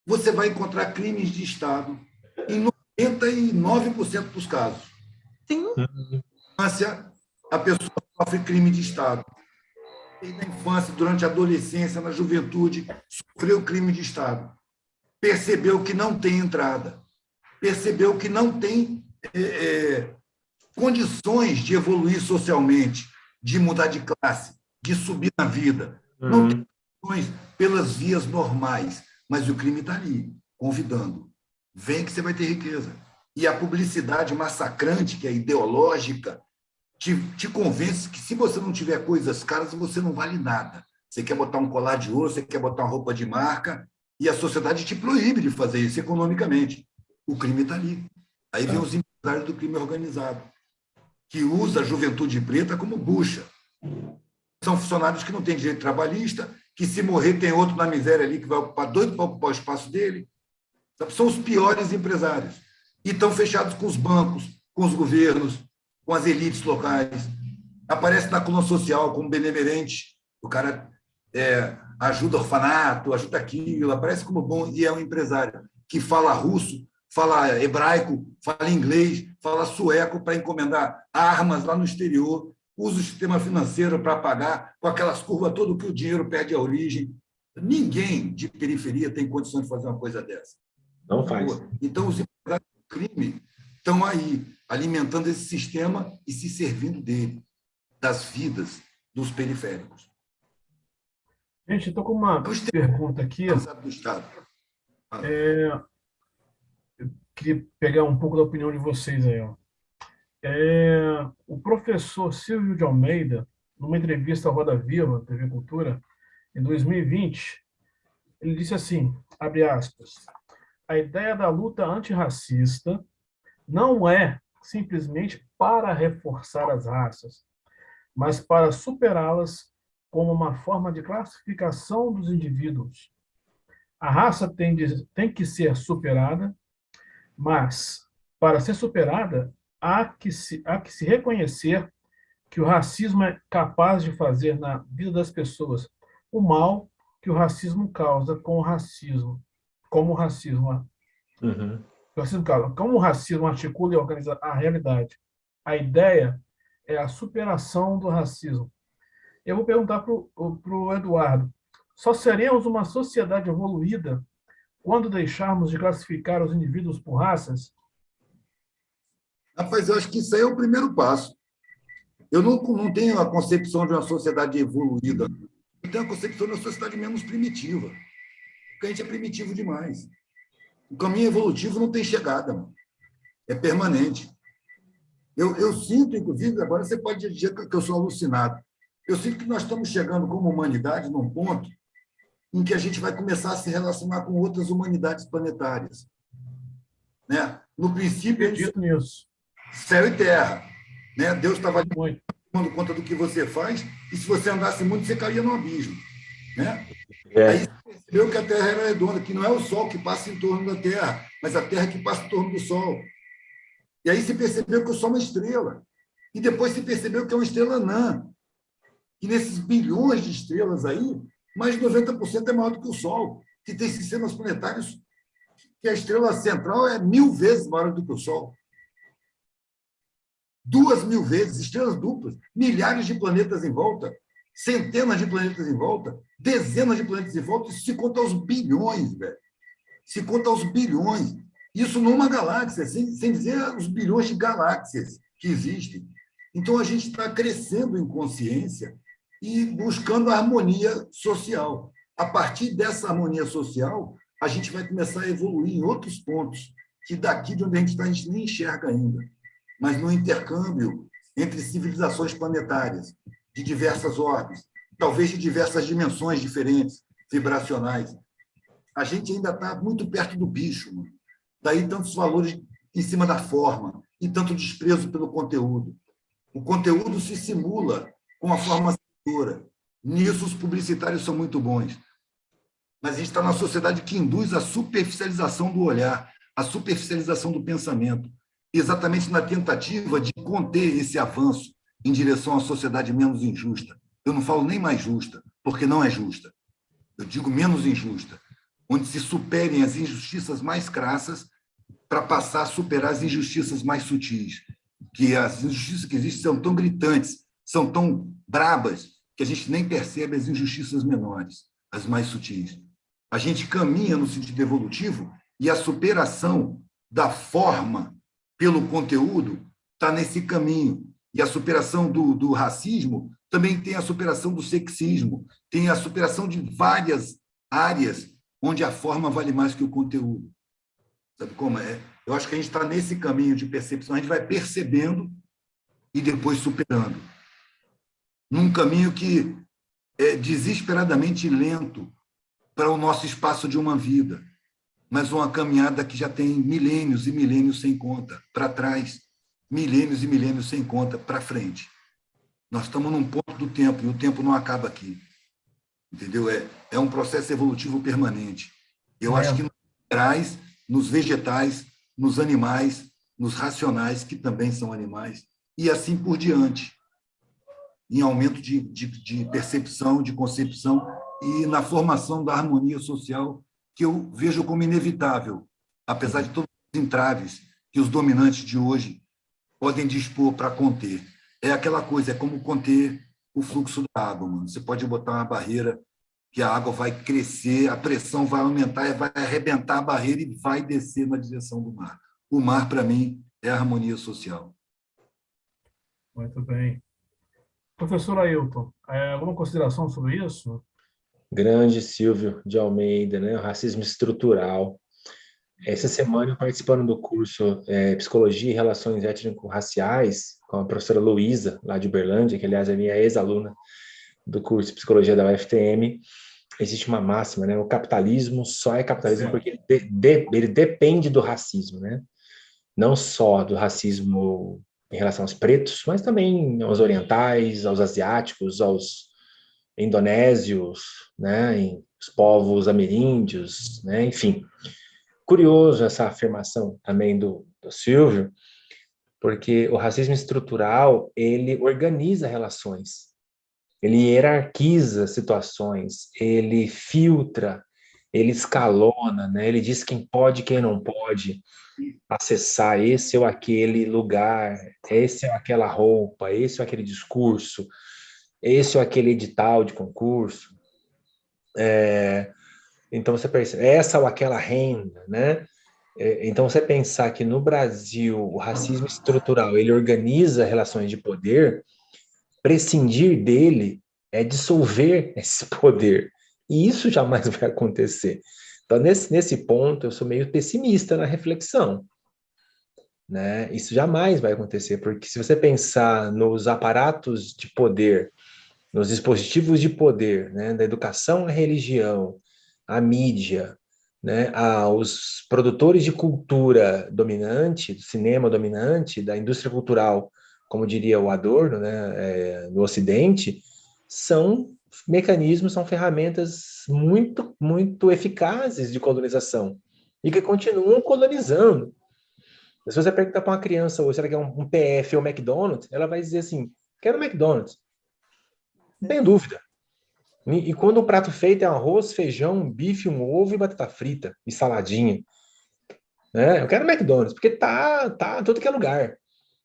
você vai encontrar crimes de Estado em 99% dos casos. Sim. Na infância, a pessoa sofre crime de Estado. E na infância, durante a adolescência, na juventude, sofreu crime de Estado. Percebeu que não tem entrada. Percebeu que não tem condições de evoluir socialmente, de mudar de classe, de subir na vida. Não tem condições pelas vias normais. Mas o crime está ali, convidando. Vem que você vai ter riqueza. E a publicidade massacrante, que é ideológica, te convence que se você não tiver coisas caras, você não vale nada. Você quer botar um colar de ouro, você quer botar uma roupa de marca, e a sociedade te proíbe de fazer isso economicamente. O crime está ali. Aí vem os empresários do crime organizado, que usa a juventude preta como bucha. São funcionários que não têm direito trabalhista, que se morrer tem outro na miséria ali que vai ocupar, doido para ocupar o espaço dele. São os piores empresários. E estão fechados com os bancos, com os governos, com as elites locais. Aparece na coluna social como benemerente. O cara ajuda orfanato, ajuda aquilo, aparece como bom e é um empresário que fala russo, fala hebraico, fala inglês, fala sueco para encomendar armas lá no exterior, usa o sistema financeiro para pagar com aquelas curvas todas que o dinheiro perde a origem. Ninguém de periferia tem condição de fazer uma coisa dessa. Não faz. Então, os empresários do crime estão aí, alimentando esse sistema e se servindo dele, das vidas dos periféricos. Gente, estou com uma pergunta aqui. Do Estado. Eu queria pegar um pouco da opinião de vocês aí. O professor Silvio de Almeida, numa entrevista à Roda Viva, TV Cultura, em 2020, ele disse assim, abre aspas, a ideia da luta antirracista não é simplesmente para reforçar as raças, mas para superá-las como uma forma de classificação dos indivíduos. A raça tem que ser superada, mas, para ser superada, há que se reconhecer que o racismo é capaz de fazer na vida das pessoas o mal que o racismo causa como o racismo articula e organiza a realidade. A ideia é a superação do racismo. Eu vou perguntar para o Eduardo, só seremos uma sociedade evoluída quando deixarmos de classificar os indivíduos por raças? Rapaz, eu acho que isso aí é o primeiro passo. Eu não tenho a concepção de uma sociedade evoluída. Eu tenho a concepção de uma sociedade menos primitiva. Porque a gente é primitivo demais. O caminho evolutivo não tem chegada, mano. É permanente. Eu sinto, inclusive, agora você pode dizer que eu sou alucinado. Eu sinto que nós estamos chegando como humanidade num ponto em que a gente vai começar a se relacionar com outras humanidades planetárias. Né? No princípio, Acredito nisso. Céu e terra. Né? Deus estava ali tomando conta do que você faz, e se você andasse muito, você caía no abismo, né? É. Aí você percebeu que a Terra era redonda, que não é o Sol que passa em torno da Terra, mas a Terra que passa em torno do Sol. E aí você percebeu que o Sol é uma estrela. E depois você percebeu que é uma estrela anã. E nesses bilhões de estrelas aí, mais de 90% é maior do que o Sol, que tem sistemas planetários que a estrela central é 1000 vezes maior do que o Sol. 2000 vezes, estrelas duplas, milhares de planetas em volta, centenas de planetas em volta, dezenas de planetas em volta, isso se conta aos bilhões, velho. Se conta aos bilhões. Isso numa galáxia, sem dizer os bilhões de galáxias que existem. Então, a gente está crescendo em consciência e buscando a harmonia social. A partir dessa harmonia social, a gente vai começar a evoluir em outros pontos, que daqui de onde a gente está, a gente nem enxerga ainda. Mas no intercâmbio entre civilizações planetárias, de diversas órbitas, talvez de diversas dimensões diferentes, vibracionais, a gente ainda está muito perto do bicho, mano. Daí tantos valores em cima da forma e tanto desprezo pelo conteúdo. O conteúdo se simula com a forma sedutora. Nisso os publicitários são muito bons. Mas a gente está numa sociedade que induz a superficialização do olhar, a superficialização do pensamento, exatamente na tentativa de conter esse avanço em direção a uma sociedade menos injusta. Eu não falo nem mais justa, porque não é justa. Eu digo menos injusta, onde se superem as injustiças mais crassas para passar a superar as injustiças mais sutis, que as injustiças que existem são tão gritantes, são tão brabas, que a gente nem percebe as injustiças menores, as mais sutis. A gente caminha no sentido evolutivo e a superação da forma pelo conteúdo está nesse caminho. E a superação do racismo também tem a superação do sexismo, tem a superação de várias áreas onde a forma vale mais que o conteúdo. Sabe como é? Eu acho que a gente está nesse caminho de percepção, a gente vai percebendo e depois superando. Num caminho que é desesperadamente lento para o nosso espaço de uma vida, mas uma caminhada que já tem milênios e milênios sem conta para trás, milênios e milênios sem conta para frente. Nós estamos num ponto do tempo, e o tempo não acaba aqui. Entendeu? É um processo evolutivo permanente. Eu acho que nos minerais, nos vegetais, nos animais, nos racionais, que também são animais, e assim por diante, em aumento de percepção, de concepção, e na formação da harmonia social, que eu vejo como inevitável, apesar de todos os entraves que os dominantes de hoje podem dispor para conter. É aquela coisa, é como conter o fluxo da água, mano. Você pode botar uma barreira que a água vai crescer, a pressão vai aumentar, vai arrebentar a barreira e vai descer na direção do mar. O mar, para mim, é a harmonia social. Muito bem. Professor Ailton, alguma consideração sobre isso? Grande Silvio de Almeida, né? O racismo estrutural. Essa semana, eu participando do curso Psicologia e Relações Étnico-Raciais, com a professora Luísa, lá de Uberlândia, que, aliás, é minha ex-aluna do curso de Psicologia da UFTM, existe uma máxima, né? O capitalismo só é capitalismo porque ele depende do racismo, né? Não só do racismo em relação aos pretos, mas também aos orientais, aos asiáticos, aos indonésios, né? Os povos ameríndios, né? Enfim. Curioso essa afirmação também do Silvio, porque o racismo estrutural, ele organiza relações, ele hierarquiza situações, ele filtra, ele escalona, né? Ele diz quem pode e quem não pode acessar esse ou aquele lugar, esse ou aquela roupa, esse ou aquele discurso, esse ou aquele edital de concurso. Então, você percebe, essa ou aquela renda, né? Então, você pensar que no Brasil o racismo estrutural, ele organiza relações de poder, prescindir dele é dissolver esse poder. E isso jamais vai acontecer. Então, nesse ponto, eu sou meio pessimista na reflexão, né? Isso jamais vai acontecer, porque se você pensar nos aparatos de poder, nos dispositivos de poder, né, da educação à religião, à mídia, né, aos produtores de cultura dominante, do cinema dominante, da indústria cultural como diria o Adorno, né, no Ocidente, são mecanismos, são ferramentas muito, muito eficazes de colonização e que continuam colonizando. Se você perguntar para uma criança, ou será que é um PF ou um McDonald's, ela vai dizer assim, quero um McDonald's. Não tem dúvida. E quando o prato feito é arroz, feijão, um bife, um ovo e batata frita, e saladinha, né? Eu quero um McDonald's, porque tá em todo que é lugar,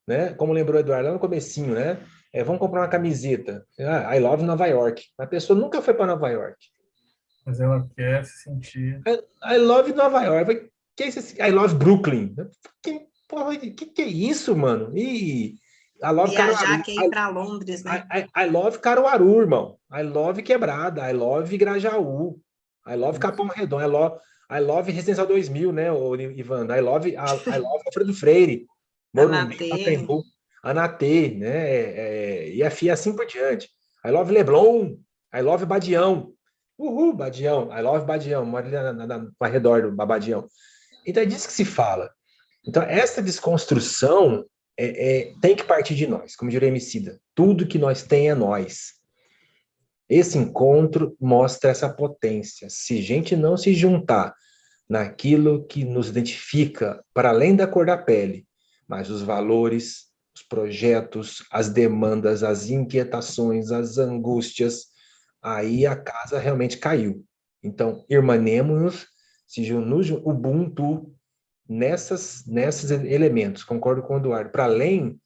né? Como lembrou o Eduardo lá no comecinho, né? Vamos comprar uma camiseta. I love Nova York. A pessoa nunca foi para Nova York. Mas ela quer se sentir... I love Nova York. Que é esse? I love Brooklyn. Que é isso, mano? I love Viajar, Caruaru. quer ir para Londres, né? I love Caruaru, irmão. I love Quebrada. I love Grajaú. I love Capão Redondo. I love Residencial 2000, né, Ivan? I love Alfredo Freire. Morumbi, Pacaembu, Anatê, né? E assim por diante. I love Leblon. I love Badião. Uhul, Badião. I love Badião. Moro ali ao redor do Babadião. Então é disso que se fala. Então essa desconstrução tem que partir de nós, como diria Emicida. Tudo que nós tem é nós. Esse encontro mostra essa potência. Se a gente não se juntar naquilo que nos identifica, para além da cor da pele, mas os valores, os projetos, as demandas, as inquietações, as angústias, aí a casa realmente caiu. Então, irmanemos-nos, nos Ubuntu, nesses elementos. Concordo com o Eduardo. Para além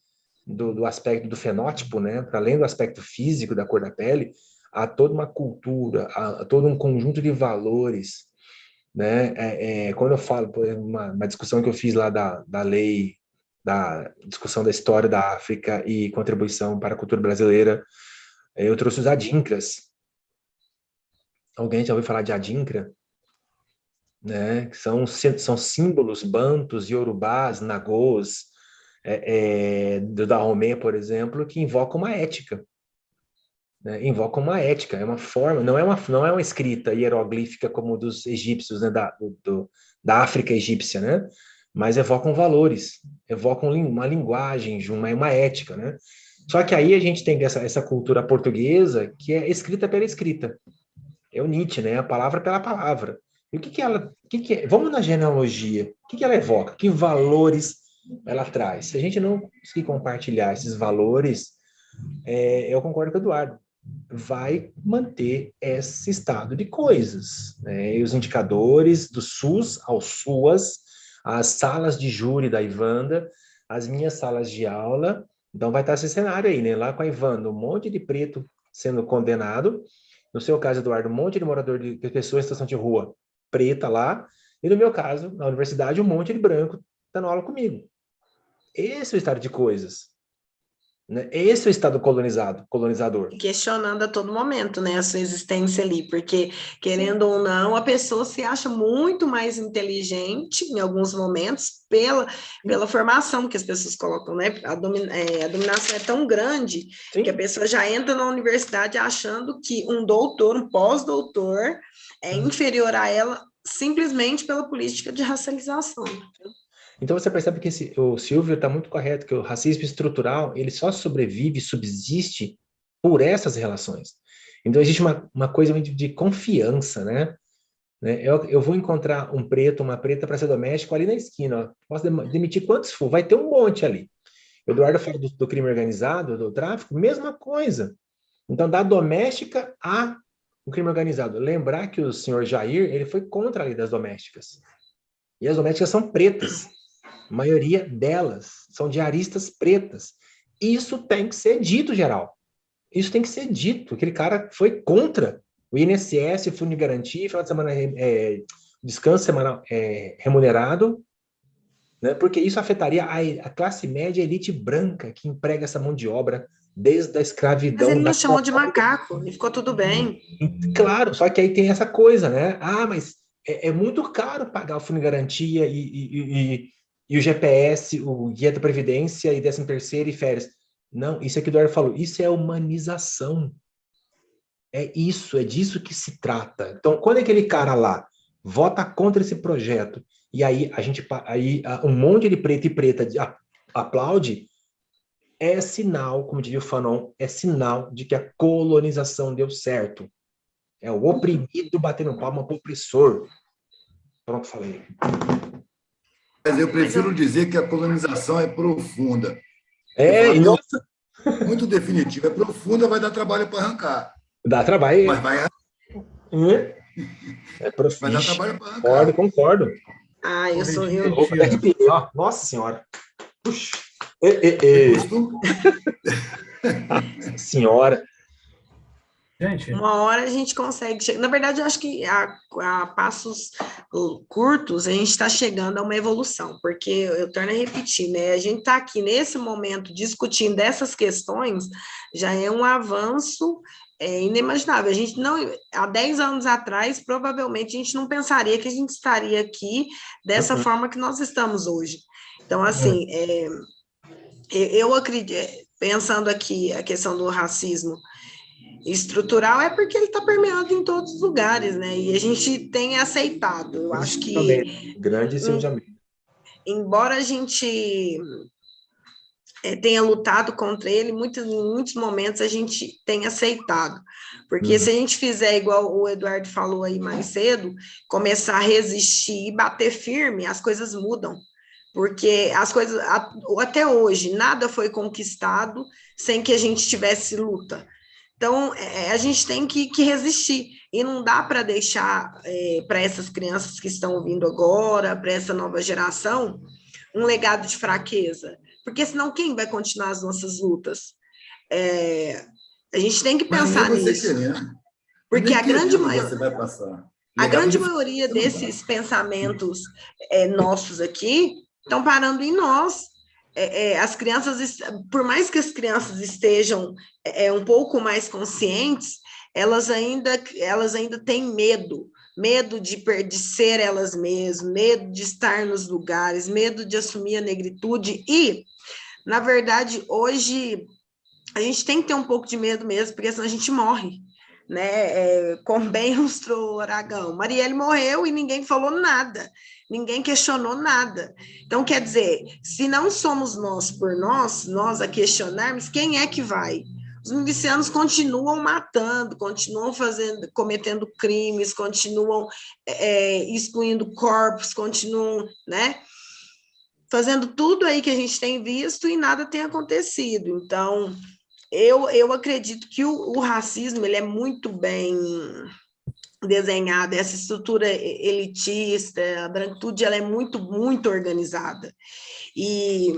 do aspecto do fenótipo, né? Para além do aspecto físico da cor da pele, há toda uma cultura, há todo um conjunto de valores, né? Quando eu falo, uma discussão que eu fiz lá da lei, da discussão da história da África e contribuição para a cultura brasileira, eu trouxe os adinkras. Alguém já ouviu falar de adinkra? Né? Que são símbolos bantus, iorubás, nagôs, do Dahomey, por exemplo, que invocam uma ética. Né? Invocam uma ética, é uma forma, não é uma escrita hieroglífica como dos egípcios, né? da África egípcia, né? Mas evocam valores, evocam uma linguagem, uma ética, né? Só que aí a gente tem essa cultura portuguesa que é escrita pela escrita. É o Nietzsche, né? A palavra pela palavra. E o que ela... Vamos na genealogia. O que ela evoca? Que valores ela traz? Se a gente não conseguir compartilhar esses valores, eu concordo com o Eduardo, vai manter esse estado de coisas. Né? E os indicadores do SUS ao SUAS, as salas de júri da Ivanda, as minhas salas de aula. Então vai estar esse cenário aí, né? Lá com a Ivanda, um monte de preto sendo condenado. No seu caso, Eduardo, um monte de morador de pessoas em situação de rua preta lá. E no meu caso, na universidade, um monte de branco dando aula comigo. Esse é o estado de coisas. Né? Esse é o estado colonizador. Questionando a todo momento, né, a sua existência ali, porque, querendo ou não, a pessoa se acha muito mais inteligente em alguns momentos pela formação que as pessoas colocam, né? A dominação é tão grande que a pessoa já entra na universidade achando que um doutor, um pós-doutor, é inferior a ela simplesmente pela política de racialização. Então você percebe que o Silvio está muito correto, que o racismo estrutural ele só sobrevive, subsiste por essas relações. Então existe uma coisa de confiança, né? Eu vou encontrar um preto, uma preta para ser doméstico ali na esquina. Ó. Posso demitir quantos for, vai ter um monte ali. O Eduardo fala do crime organizado, do tráfico, mesma coisa. Então da doméstica a o crime organizado. Lembrar que o senhor Jair ele foi contra a lei das domésticas. E as domésticas são pretas. A maioria delas são diaristas pretas. Isso tem que ser dito, geral. Isso tem que ser dito. Aquele cara foi contra o INSS, o Fundo de Garantia, final de semana, descanso semanal remunerado, né? Porque isso afetaria a classe média, a elite branca, que emprega essa mão de obra desde a escravidão. Mas ele não chamou de macaco, e ficou tudo bem. Claro, só que aí tem essa coisa, né? Mas é muito caro pagar o Fundo de Garantia e o GPS, o Guia da Previdência e 13º e férias. Não, isso é que o Eduardo falou, isso é humanização. É disso que se trata. Então, quando aquele cara lá vota contra esse projeto, e aí um monte de preto e preta aplaude, é sinal, como diria o Fanon, é sinal de que a colonização deu certo. É o oprimido batendo palma pro opressor. Pronto, falei. Mas eu prefiro dizer que a colonização é profunda. E nossa, Muito definitivo. É profunda, vai dar trabalho para arrancar. dá trabalho. Mas vai dar trabalho para arrancar. Concordo. Eu sou eu. Nossa Senhora. Puxa. Senhora. Gente, Uma hora a gente consegue chegar. Na verdade, eu acho que a passos curtos a gente está chegando a uma evolução, porque eu torno a repetir, né? A gente está aqui nesse momento discutindo essas questões, já é um avanço inimaginável. A gente não, há 10 anos atrás, provavelmente a gente não pensaria que a gente estaria aqui dessa forma que nós estamos hoje. Então, assim, eu acredito, pensando aqui a questão do racismo estrutural, é porque ele está permeado em todos os lugares, né? E a gente tem aceitado. Eu acho que grande incendiamento. Embora a gente tenha lutado contra ele, em muitos momentos a gente tem aceitado. Porque se a gente fizer igual o Eduardo falou aí mais cedo, começar a resistir e bater firme, as coisas mudam. Porque as coisas, até hoje, nada foi conquistado sem que a gente tivesse luta. Então, a gente tem que resistir, e não dá para deixar para essas crianças que estão vindo agora, para essa nova geração, um legado de fraqueza, porque senão quem vai continuar as nossas lutas? A gente tem que pensar nisso, porque a grande maioria desses pensamentos nossos aqui estão parando em nós. As crianças, por mais que as crianças estejam um pouco mais conscientes, elas ainda têm medo de ser elas mesmas, medo de estar nos lugares, medo de assumir a negritude. E, na verdade, hoje a gente tem que ter um pouco de medo mesmo, porque senão a gente morre, né? Como bem ilustrou o Aragão, Marielle morreu e ninguém falou nada. Ninguém questionou nada. Então, quer dizer, se não somos nós por nós a questionarmos, quem é que vai? Os milicianos continuam matando, continuam cometendo crimes, continuam excluindo corpos, continuam, né, fazendo tudo aí que a gente tem visto e nada tem acontecido. Então, eu acredito que o racismo ele é muito bem desenhada, essa estrutura elitista, a branquitude, ela é muito, muito organizada. E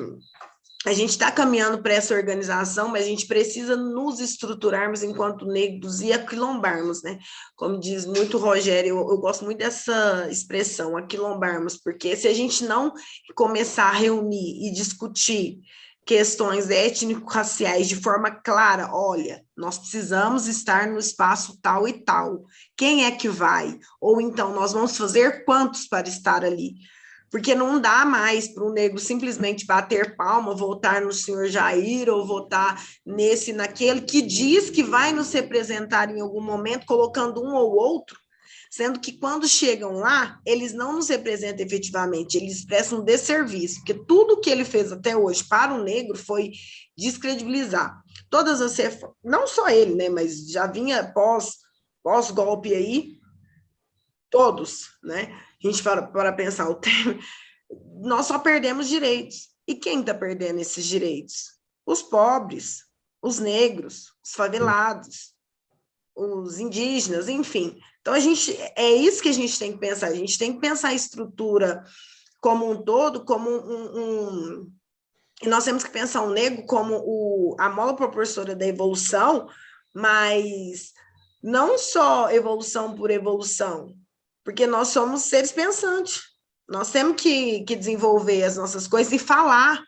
a gente está caminhando para essa organização, mas a gente precisa nos estruturarmos enquanto negros e aquilombarmos, né? Como diz muito o Rogério, eu gosto muito dessa expressão, aquilombarmos, porque se a gente não começar a reunir e discutir questões étnico-raciais de forma clara, olha, nós precisamos estar no espaço tal e tal, quem é que vai? Ou então, nós vamos fazer quantos para estar ali? Porque não dá mais para um negro simplesmente bater palma, votar no senhor Jair, ou votar nesse, naquele, que diz que vai nos representar em algum momento, colocando um ou outro, sendo que quando chegam lá, eles não nos representam efetivamente, eles prestam um desserviço, porque tudo que ele fez até hoje para o negro foi descredibilizar. Todas as reformas, não só ele, né, mas já vinha pós-golpe aí, todos, né? A gente para pensar o tema, nós só perdemos direitos. E quem está perdendo esses direitos? Os pobres, os negros, os favelados, os indígenas, enfim. Então, é isso que a gente tem que pensar. A gente tem que pensar a estrutura como um todo, como e nós temos que pensar o negro como a mola propulsora da evolução, mas não só evolução por evolução, porque nós somos seres pensantes. Nós temos que desenvolver as nossas coisas e falar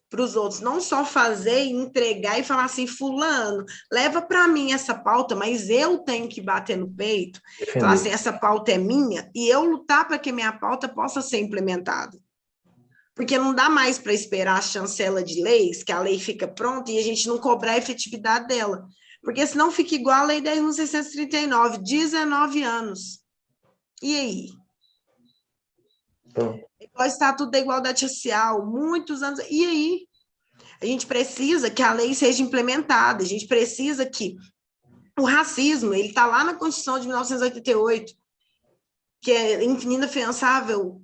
para os outros, não só fazer e entregar e falar assim, fulano, leva para mim essa pauta, mas eu tenho que bater no peito, falar assim, essa pauta é minha, e eu lutar para que minha pauta possa ser implementada. Porque não dá mais para esperar a chancela de leis, que a lei fica pronta e a gente não cobrar a efetividade dela. Porque senão fica igual a Lei 10.639, 19 anos. E aí? O Estatuto da Igualdade Social, muitos anos. E aí? A gente precisa que a lei seja implementada, a gente precisa que o racismo, ele está lá na Constituição de 1988, que é indefensável,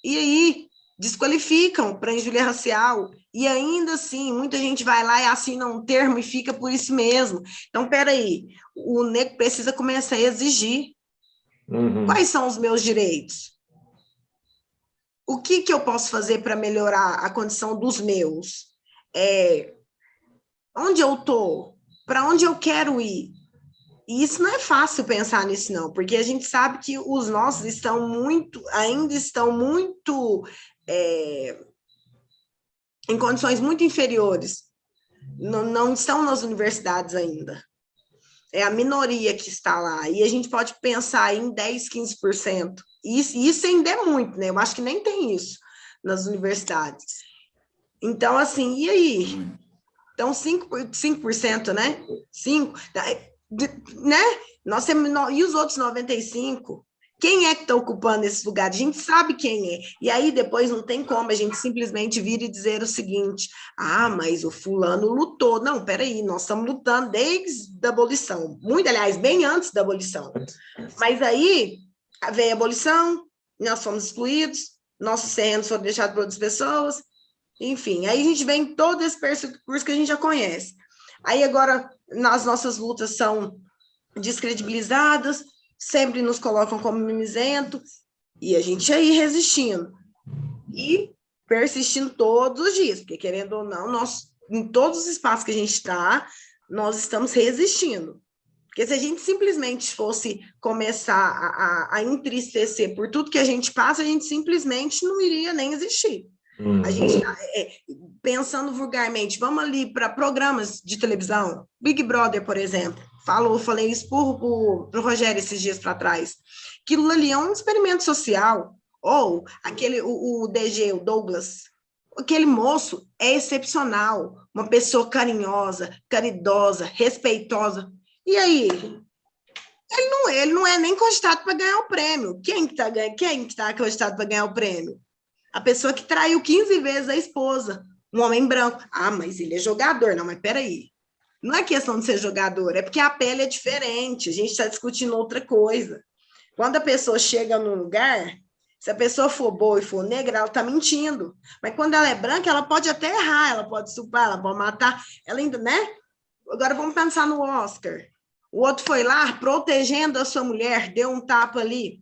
e aí desqualificam para injúria racial, e ainda assim, muita gente vai lá e assina um termo e fica por isso mesmo. Então, peraí, o negro precisa começar a exigir. Quais são os meus direitos? O que eu posso fazer para melhorar a condição dos meus? Onde eu estou? Para onde eu quero ir? E isso não é fácil pensar nisso, não, porque a gente sabe que os nossos ainda estão muito em condições muito inferiores. Não estão nas universidades ainda. É a minoria que está lá. E a gente pode pensar em 10%, 15%. Isso ainda é muito, né? Eu acho que nem tem isso nas universidades. Então, assim, e aí? Então, 5%, né? 5%, né? E os outros 95%? Quem é que está ocupando esses lugares? A gente sabe quem é. E aí, depois, não tem como a gente simplesmente vir e dizer o seguinte: mas o fulano lutou. Não, peraí, nós estamos lutando desde a abolição. Aliás, bem antes da abolição. Mas aí, veio a abolição, nós fomos excluídos, nossos terrenos foram deixados por outras pessoas, enfim. Aí a gente vem todo esse percurso que a gente já conhece. Aí, agora, as nossas lutas são descredibilizadas, sempre nos colocam como mimizento, e a gente aí resistindo. E persistindo todos os dias, porque, querendo ou não, nós, em todos os espaços que a gente está, nós estamos resistindo. Porque se a gente simplesmente fosse começar a entristecer por tudo que a gente passa, a gente simplesmente não iria nem existir. A gente tá, pensando vulgarmente, vamos ali para programas de televisão, Big Brother, por exemplo. Falei isso pro Rogério esses dias para trás. Aquilo ali é um experimento social. Ou o DG, o Douglas, aquele moço é excepcional, uma pessoa carinhosa, caridosa, respeitosa. E aí? Ele não é nem cogitado para ganhar o prêmio. Quem que está cogitado para ganhar o prêmio? A pessoa que traiu 15 vezes a esposa, um homem branco. Mas ele é jogador. Não, mas peraí. Não é questão de ser jogador, é porque a pele é diferente, a gente está discutindo outra coisa. Quando a pessoa chega num lugar, se a pessoa for boa e for negra, ela está mentindo. Mas quando ela é branca, ela pode até errar, ela pode estuprar, ela pode matar, ela ainda, né? Agora vamos pensar no Oscar. O outro foi lá, protegendo a sua mulher, deu um tapa ali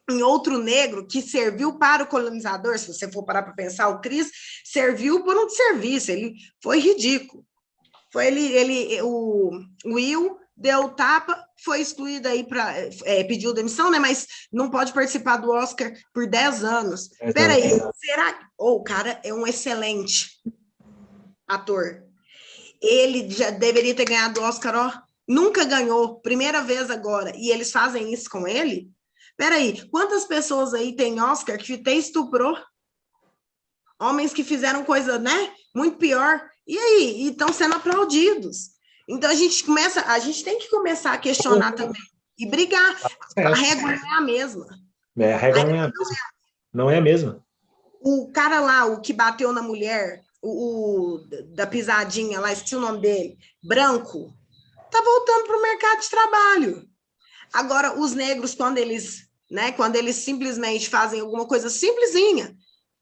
em outro negro que serviu para o colonizador. Se você for parar para pensar, o Chris serviu por um serviço, ele foi ridículo. O Will deu o tapa, foi excluído aí pediu demissão, né? Mas não pode participar do Oscar por 10 anos. Peraí, será que o cara é um excelente ator? Ele já deveria ter ganhado o Oscar, nunca ganhou, primeira vez agora, e eles fazem isso com ele? Peraí, quantas pessoas aí tem Oscar que até estuprou? Homens que fizeram coisa, né, muito pior, e aí? E estão sendo aplaudidos. Então, a gente tem que começar a questionar também, e brigar. A régua não é a mesma. A régua não é a mesma. O cara lá, o que bateu na mulher, o da pisadinha lá, esqueci o nome dele, branco, tá voltando para o mercado de trabalho. Agora, os negros, quando eles simplesmente fazem alguma coisa simplesinha,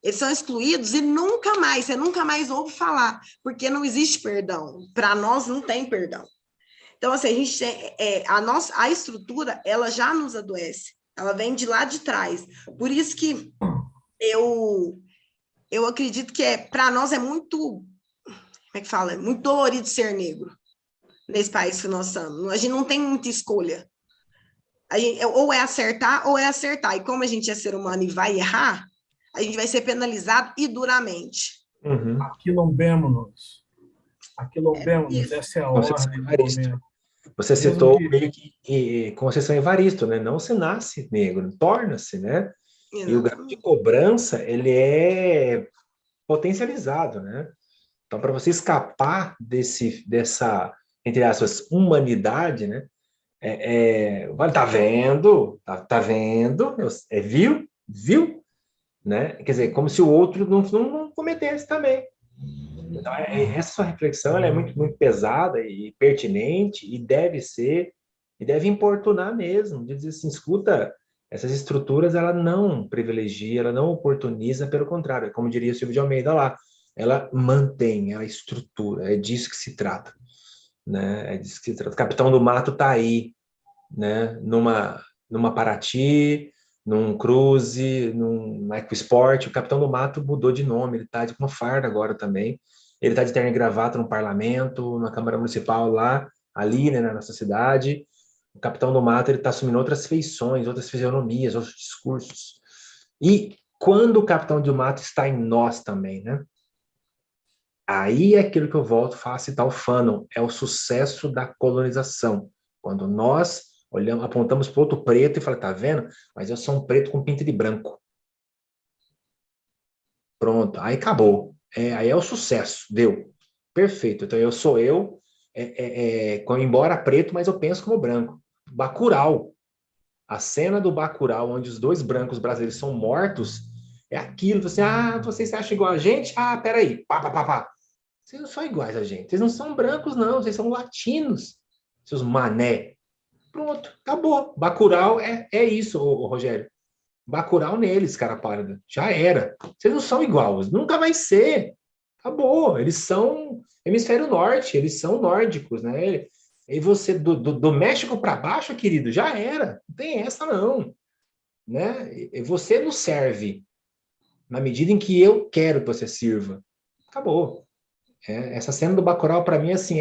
eles são excluídos e você nunca mais ouve falar, porque não existe perdão. Para nós não tem perdão. Então, assim, a gente a estrutura, ela já nos adoece, ela vem de lá de trás. Por isso que eu acredito que para nós é muito, como é que fala? É muito dolorido ser negro nesse país que nós estamos. A gente não tem muita escolha. A gente, ou é acertar ou é acertar. E como a gente é ser humano e vai errar, a gente vai ser penalizado e duramente. Aquilombemos-nos. Essa é a ordem do momento. Você citou meio que concessão Evaristo, né? Não se nasce negro, torna-se, né? Exatamente. E o grau de cobrança, ele é potencializado, né? Então, para você escapar dessa, entre aspas, humanidade, né? Tá vendo? Tá vendo? Viu? Né? Quer dizer, como se o outro não cometesse também. Então, essa sua reflexão ela é muito, muito pesada e pertinente e deve importunar mesmo, de dizer assim, escuta, essas estruturas ela não privilegia, ela não oportuniza, pelo contrário, como diria o Silvio de Almeida lá, ela mantém, ela estrutura, é disso que se trata, né? É disso que se trata. O Capitão do Mato está aí, né? Numa Paraty, num cruze, num EcoSport, o Capitão do Mato mudou de nome, ele está de uma farda agora também, ele está de terno e gravata no parlamento, na Câmara Municipal lá, ali, né, na nossa cidade. O Capitão do Mato ele está assumindo outras feições, outras fisionomias, outros discursos. E quando o Capitão do Mato está em nós também, né? Aí é aquilo que eu volto a citar o Fanon, é o sucesso da colonização. Quando nós olhamos, apontamos para outro preto e falamos, tá vendo? Mas eu sou um preto com pinta de branco. Pronto, aí acabou. Aí é o sucesso, deu. Perfeito. Então eu sou eu, embora preto, mas eu penso como branco. Bacurau. A cena do Bacurau, onde os dois brancos brasileiros são mortos, é aquilo, assim, vocês acham igual a gente? Peraí, pá. Vocês não são iguais a gente, vocês não são brancos, não, vocês são latinos, seus mané. Pronto, acabou. Bacurau é isso, Rogério. Bacurau neles, cara pálida. Já era. Vocês não são iguais, nunca vai ser. Acabou. Eles são hemisfério norte, eles são nórdicos, né? E você, do México para baixo, querido, já era. Não tem essa, não. Né? E você não serve na medida em que eu quero que você sirva. Acabou. Essa cena do Bacurau, para mim, assim,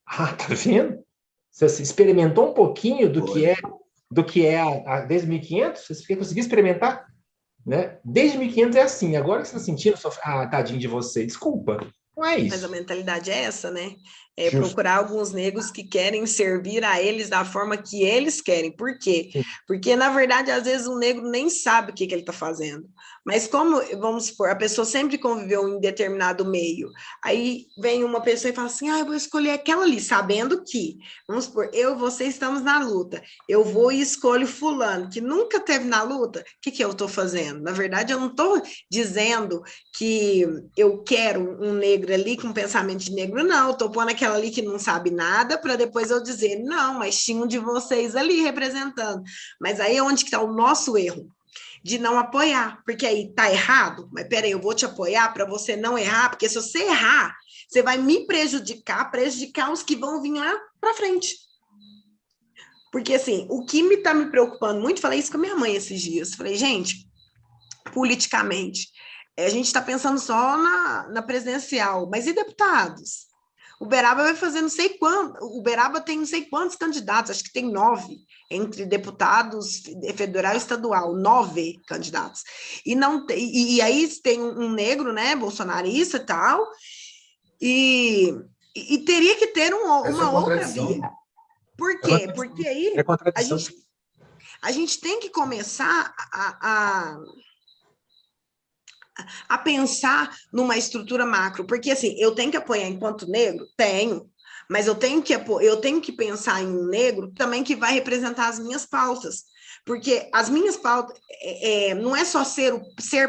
tá vendo? Você experimentou um pouquinho do que é desde 1500? Você conseguiu experimentar? Né? Desde 1500 é assim. Agora que você está sentindo, tadinho de você. Desculpa. Não é isso. Mas a mentalidade é essa, né? É procurar alguns negros que querem servir a eles da forma que eles querem. Por quê? Sim. Porque, na verdade, às vezes o negro nem sabe o que ele está fazendo. Mas como, vamos supor, a pessoa sempre conviveu em determinado meio, aí vem uma pessoa e fala assim, eu vou escolher aquela ali, sabendo que, vamos supor, eu e você estamos na luta, eu vou e escolho fulano, que nunca teve na luta, o que eu estou fazendo? Na verdade, eu não estou dizendo que eu quero um negro ali com pensamento de negro, não, eu estou pondo aquela ali que não sabe nada, para depois eu dizer, não, mas tinha um de vocês ali representando. Mas aí é onde que está o nosso erro, de não apoiar, porque aí tá errado, mas peraí, eu vou te apoiar para você não errar, porque se você errar, você vai me prejudicar os que vão vir lá para frente. Porque assim, o que está me preocupando muito, falei isso com a minha mãe esses dias, falei, gente, politicamente, a gente está pensando só na presidencial, mas e deputados? O Uberaba vai fazer não sei quanto, o Uberaba tem não sei quantos candidatos, acho que tem 9, entre deputados federal e estadual, 9 candidatos. E aí tem um negro, né, bolsonarista e tal, e teria que ter uma outra via. Por quê? Porque aí a gente tem que começar a pensar numa estrutura macro, porque assim, eu tenho que apoiar enquanto negro? Tenho, mas eu tenho que pensar em um negro também que vai representar as minhas pautas, porque as minhas pautas não é só ser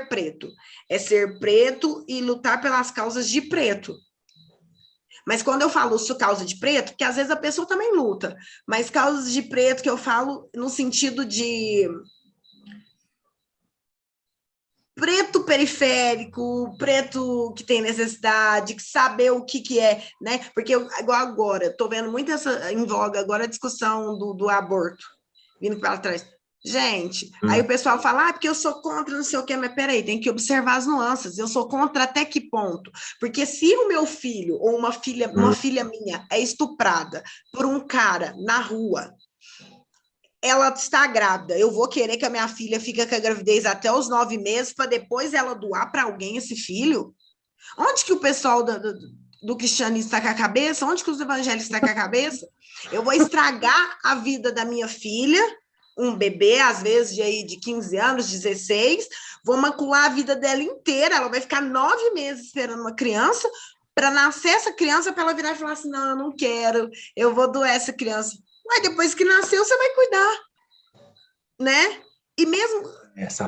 preto, é ser preto e lutar pelas causas de preto. Mas quando eu falo causa de preto, porque às vezes a pessoa também luta, mas causas de preto que eu falo no sentido de preto periférico, preto que tem necessidade, que saber o que é, né? Porque igual agora, estou vendo muito em voga agora a discussão do aborto, vindo para trás. Gente, aí o pessoal fala, porque eu sou contra não sei o quê, mas peraí, tem que observar as nuances, eu sou contra até que ponto? Porque se o meu filho ou uma filha minha é estuprada por um cara na rua, ela está grávida, eu vou querer que a minha filha fique com a gravidez até os 9 meses para depois ela doar para alguém esse filho? Onde que o pessoal do cristianismo está com a cabeça? Onde que os evangélicos estão com a cabeça? Eu vou estragar a vida da minha filha, um bebê, às vezes de 15 anos, 16, vou macular a vida dela inteira, ela vai ficar 9 meses esperando uma criança, para nascer essa criança, para ela virar e falar assim, não, eu não quero, eu vou doar essa criança. Mas depois que nasceu, você vai cuidar, né? E mesmo... Essa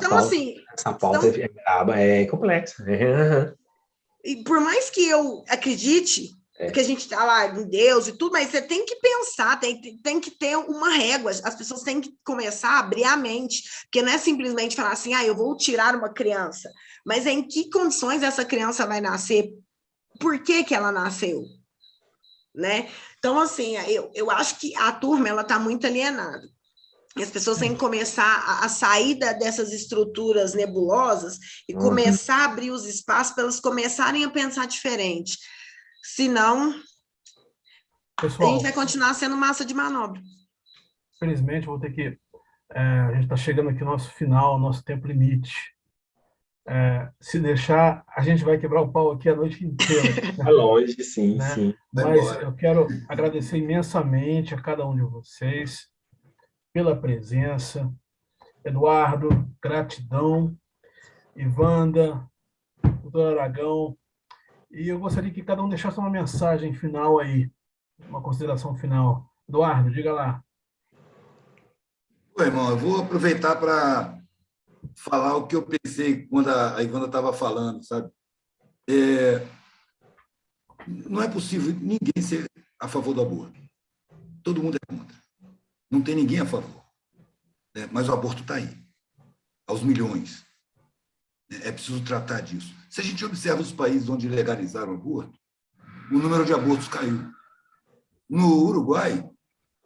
pauta é complexa. E por mais que eu acredite que a gente está lá em Deus e tudo, mas você tem que pensar, tem que ter uma régua, as pessoas têm que começar a abrir a mente, porque não é simplesmente falar assim, eu vou tirar uma criança, mas em que condições essa criança vai nascer, por que ela nasceu, né? Então, assim, eu acho que a turma, ela está muito alienada. E as pessoas têm que começar a sair dessas estruturas nebulosas e começar a abrir os espaços para elas começarem a pensar diferente. Senão, pessoal, a gente vai continuar sendo massa de manobra. Infelizmente, vou ter que... a gente está chegando aqui no nosso final, nosso tempo limite. Se deixar, a gente vai quebrar o pau aqui a noite inteira. Tá longe, sim, né? sim. Mas eu quero agradecer imensamente a cada um de vocês pela presença. Eduardo, gratidão. Ivanda, doutor Aragão. E eu gostaria que cada um deixasse uma mensagem final aí, uma consideração final. Eduardo, diga lá. Oi, irmão, eu vou aproveitar para falar o que eu pensei quando a Ivana estava falando, sabe? Não é possível ninguém ser a favor do aborto. Todo mundo é contra. Não tem ninguém a favor. Né? Mas o aborto está aí, aos milhões. É preciso tratar disso. Se a gente observa os países onde legalizaram o aborto, o número de abortos caiu. No Uruguai,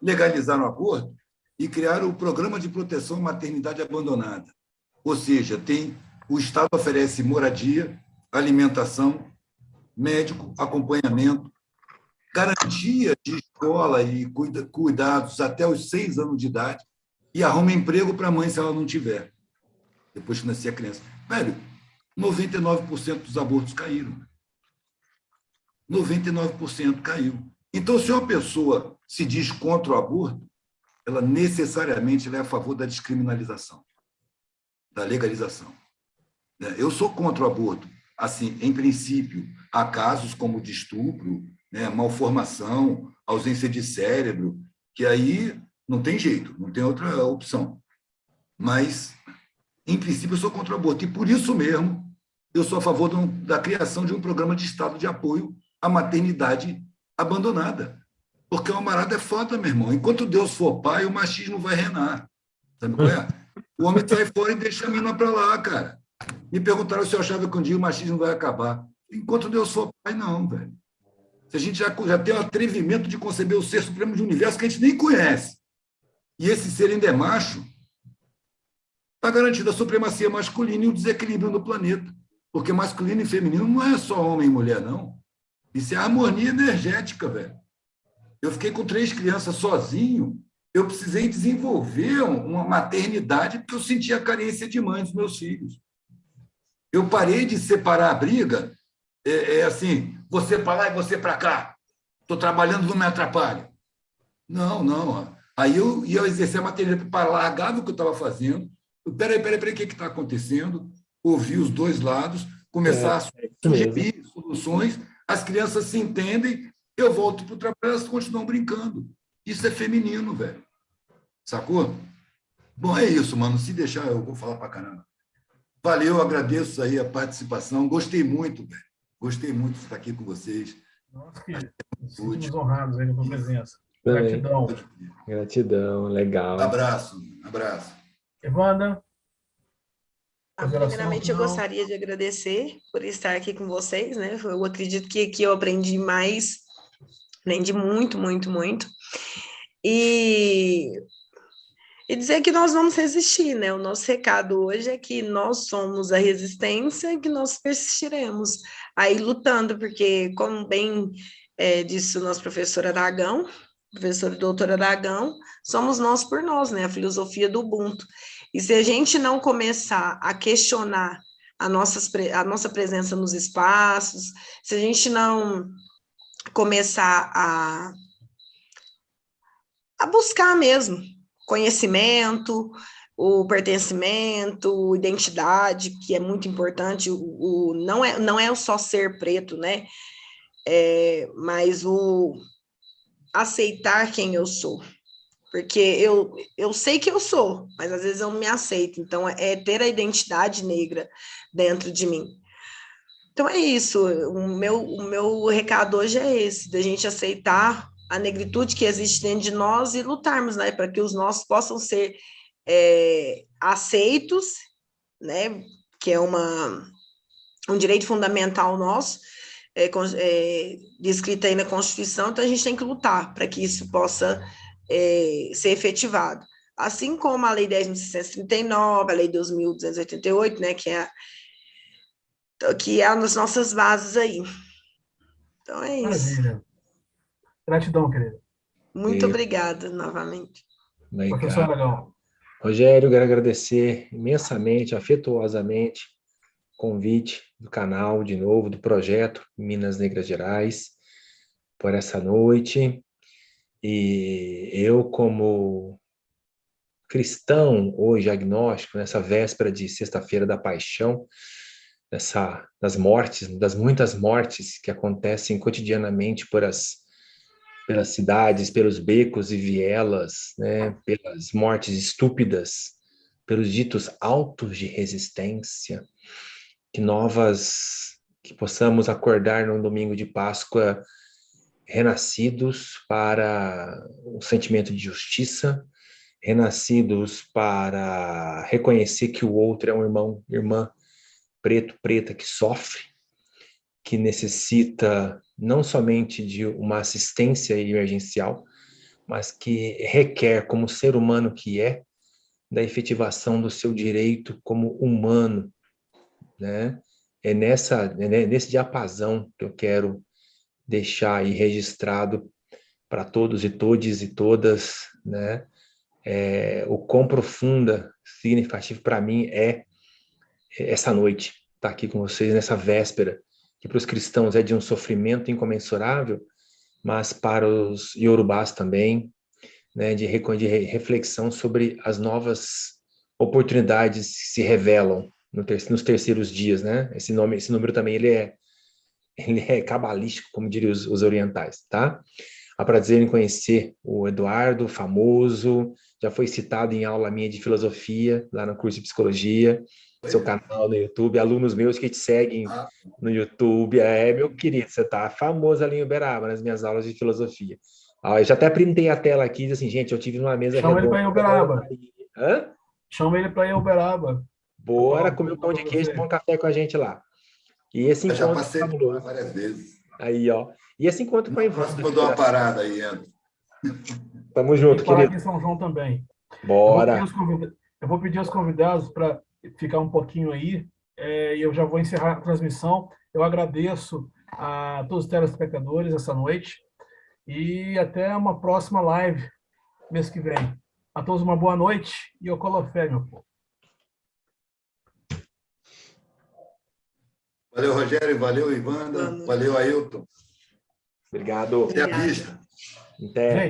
legalizaram o aborto e criaram o Programa de Proteção à Maternidade Abandonada. Ou seja, o Estado oferece moradia, alimentação, médico, acompanhamento, garantia de escola e cuidados até os 6 anos de idade e arruma emprego para a mãe se ela não tiver, depois que nascer a criança. Velho, 99% dos abortos caíram. 99% caiu. Então, se uma pessoa se diz contra o aborto, ela necessariamente é a favor da descriminalização, da legalização. Eu sou contra o aborto. Assim, em princípio, há casos como de estupro, malformação, ausência de cérebro, que aí não tem jeito, não tem outra opção. Mas, em princípio, eu sou contra o aborto. E, por isso mesmo, eu sou a favor da criação de um programa de Estado de apoio à maternidade abandonada. Porque o marada é foda, meu irmão. Enquanto Deus for pai, o machismo vai reinar. Sabe qual é? O homem sai fora e deixa a mina para lá, cara. Me perguntaram se eu achava que um dia o machismo vai acabar. Enquanto Deus for pai, não, velho. Se a gente já tem o atrevimento de conceber o ser supremo do universo que a gente nem conhece, e esse ser ainda é macho, está garantida a supremacia masculina e o desequilíbrio no planeta. Porque masculino e feminino não é só homem e mulher, não. Isso é harmonia energética, velho. Eu fiquei com 3 crianças sozinho, eu precisei desenvolver uma maternidade porque eu sentia a carência de mãe dos meus filhos. Eu parei de separar a briga, assim, você para lá e você para cá. Estou trabalhando, não me atrapalha. Não. Aí eu ia exercer a maternidade para largar o que eu estava fazendo. Peraí, o que está acontecendo? Ouvir os dois lados, começar a sugerir soluções, as crianças se entendem, eu volto para o trabalho, elas continuam brincando. Isso é feminino, velho. Sacou? Bom, é isso, mano. Se deixar, eu vou falar para caramba. Valeu, agradeço aí a participação. Gostei muito, velho. Gostei muito de estar aqui com vocês. Nós que nos sentimos honrados aí com a tua presença. Também. Gratidão. Gratidão, legal. Abraço. Evanda? Primeiramente, eu gostaria de agradecer por estar aqui com vocês, né? Eu acredito que aqui eu aprendi mais, aprendi muito. E dizer que nós vamos resistir, né? O nosso recado hoje é que nós somos a resistência e que nós persistiremos aí lutando, porque, como bem disse o nosso professor Aragão, professor e doutor Aragão, somos nós por nós, né? A filosofia do Ubuntu. E se a gente não começar a questionar a nossa presença nos espaços, se a gente não começar a buscar mesmo conhecimento, o pertencimento, identidade, que é muito importante, não é só ser preto, né? Mas o aceitar quem eu sou. Porque eu sei que eu sou, mas às vezes eu não me aceito. Então, é ter a identidade negra dentro de mim. Então é isso, o meu recado hoje é esse, da gente aceitar a negritude que existe dentro de nós e lutarmos, né, para que os nossos possam ser aceitos, né, que é um direito fundamental nosso, descrito aí na Constituição, então a gente tem que lutar para que isso possa ser efetivado. Assim como a Lei 10.639, a Lei 2.288, né, que é as nossas bases aí. Então é isso. Maravilha. Gratidão, querido. Muito obrigada novamente. Professor Legal. Aragão. Rogério, quero agradecer imensamente, afetuosamente, o convite do canal, de novo, do projeto Minas Negras Gerais, por essa noite. E eu, como cristão, hoje agnóstico, nessa véspera de Sexta-feira da Paixão, das mortes, das muitas mortes que acontecem cotidianamente pelas cidades, pelos becos e vielas, né, pelas mortes estúpidas, pelos ditos autos de resistência, que possamos acordar num domingo de Páscoa renascidos para um sentimento de justiça, renascidos para reconhecer que o outro é um irmão, irmã, preto, preta, que sofre, que necessita não somente de uma assistência emergencial, mas que requer, como ser humano que é, da efetivação do seu direito como humano, né? É nesse diapasão que eu quero deixar aí registrado para todos e todes e todas, né? O quão profunda, significativo para mim é essa noite, estar aqui com vocês nessa véspera, que para os cristãos é de um sofrimento incomensurável, mas para os iorubás também, né, de reflexão sobre as novas oportunidades que se revelam nos terceiros dias, né? Esse número também ele é cabalístico, como diriam os orientais, tá? Há prazer em conhecer o Eduardo, famoso, já foi citado em aula minha de filosofia, lá no curso de psicologia, seu canal no YouTube, alunos meus que te seguem no YouTube. Meu querido, você tá famoso ali em Uberaba, nas minhas aulas de filosofia. Eu já até printei a tela aqui, diz assim, gente, eu tive numa mesa Chama ele para ir redonda. Uberaba. Hã? Chama ele para ir Uberaba. Bora comer um pão de queijo e tomar um café com a gente lá. E esse Eu já encontro passei fabuloso. várias vezes. Aí, ó. E esse encontro com a Na Ivana. próxima eu dou uma parada aí, André. Tamo Tem junto, que parar querido. aqui em São João também. Bora. Eu vou pedir aos convidados para ficar um pouquinho aí, e eu já vou encerrar a transmissão. Eu agradeço a todos os telespectadores essa noite e até uma próxima live mês que vem. A todos uma boa noite e Ocolofé, meu povo. Valeu, Rogério. Valeu, Ivanda. Valeu, Ailton. Obrigado. Até a vista. Até. Gente,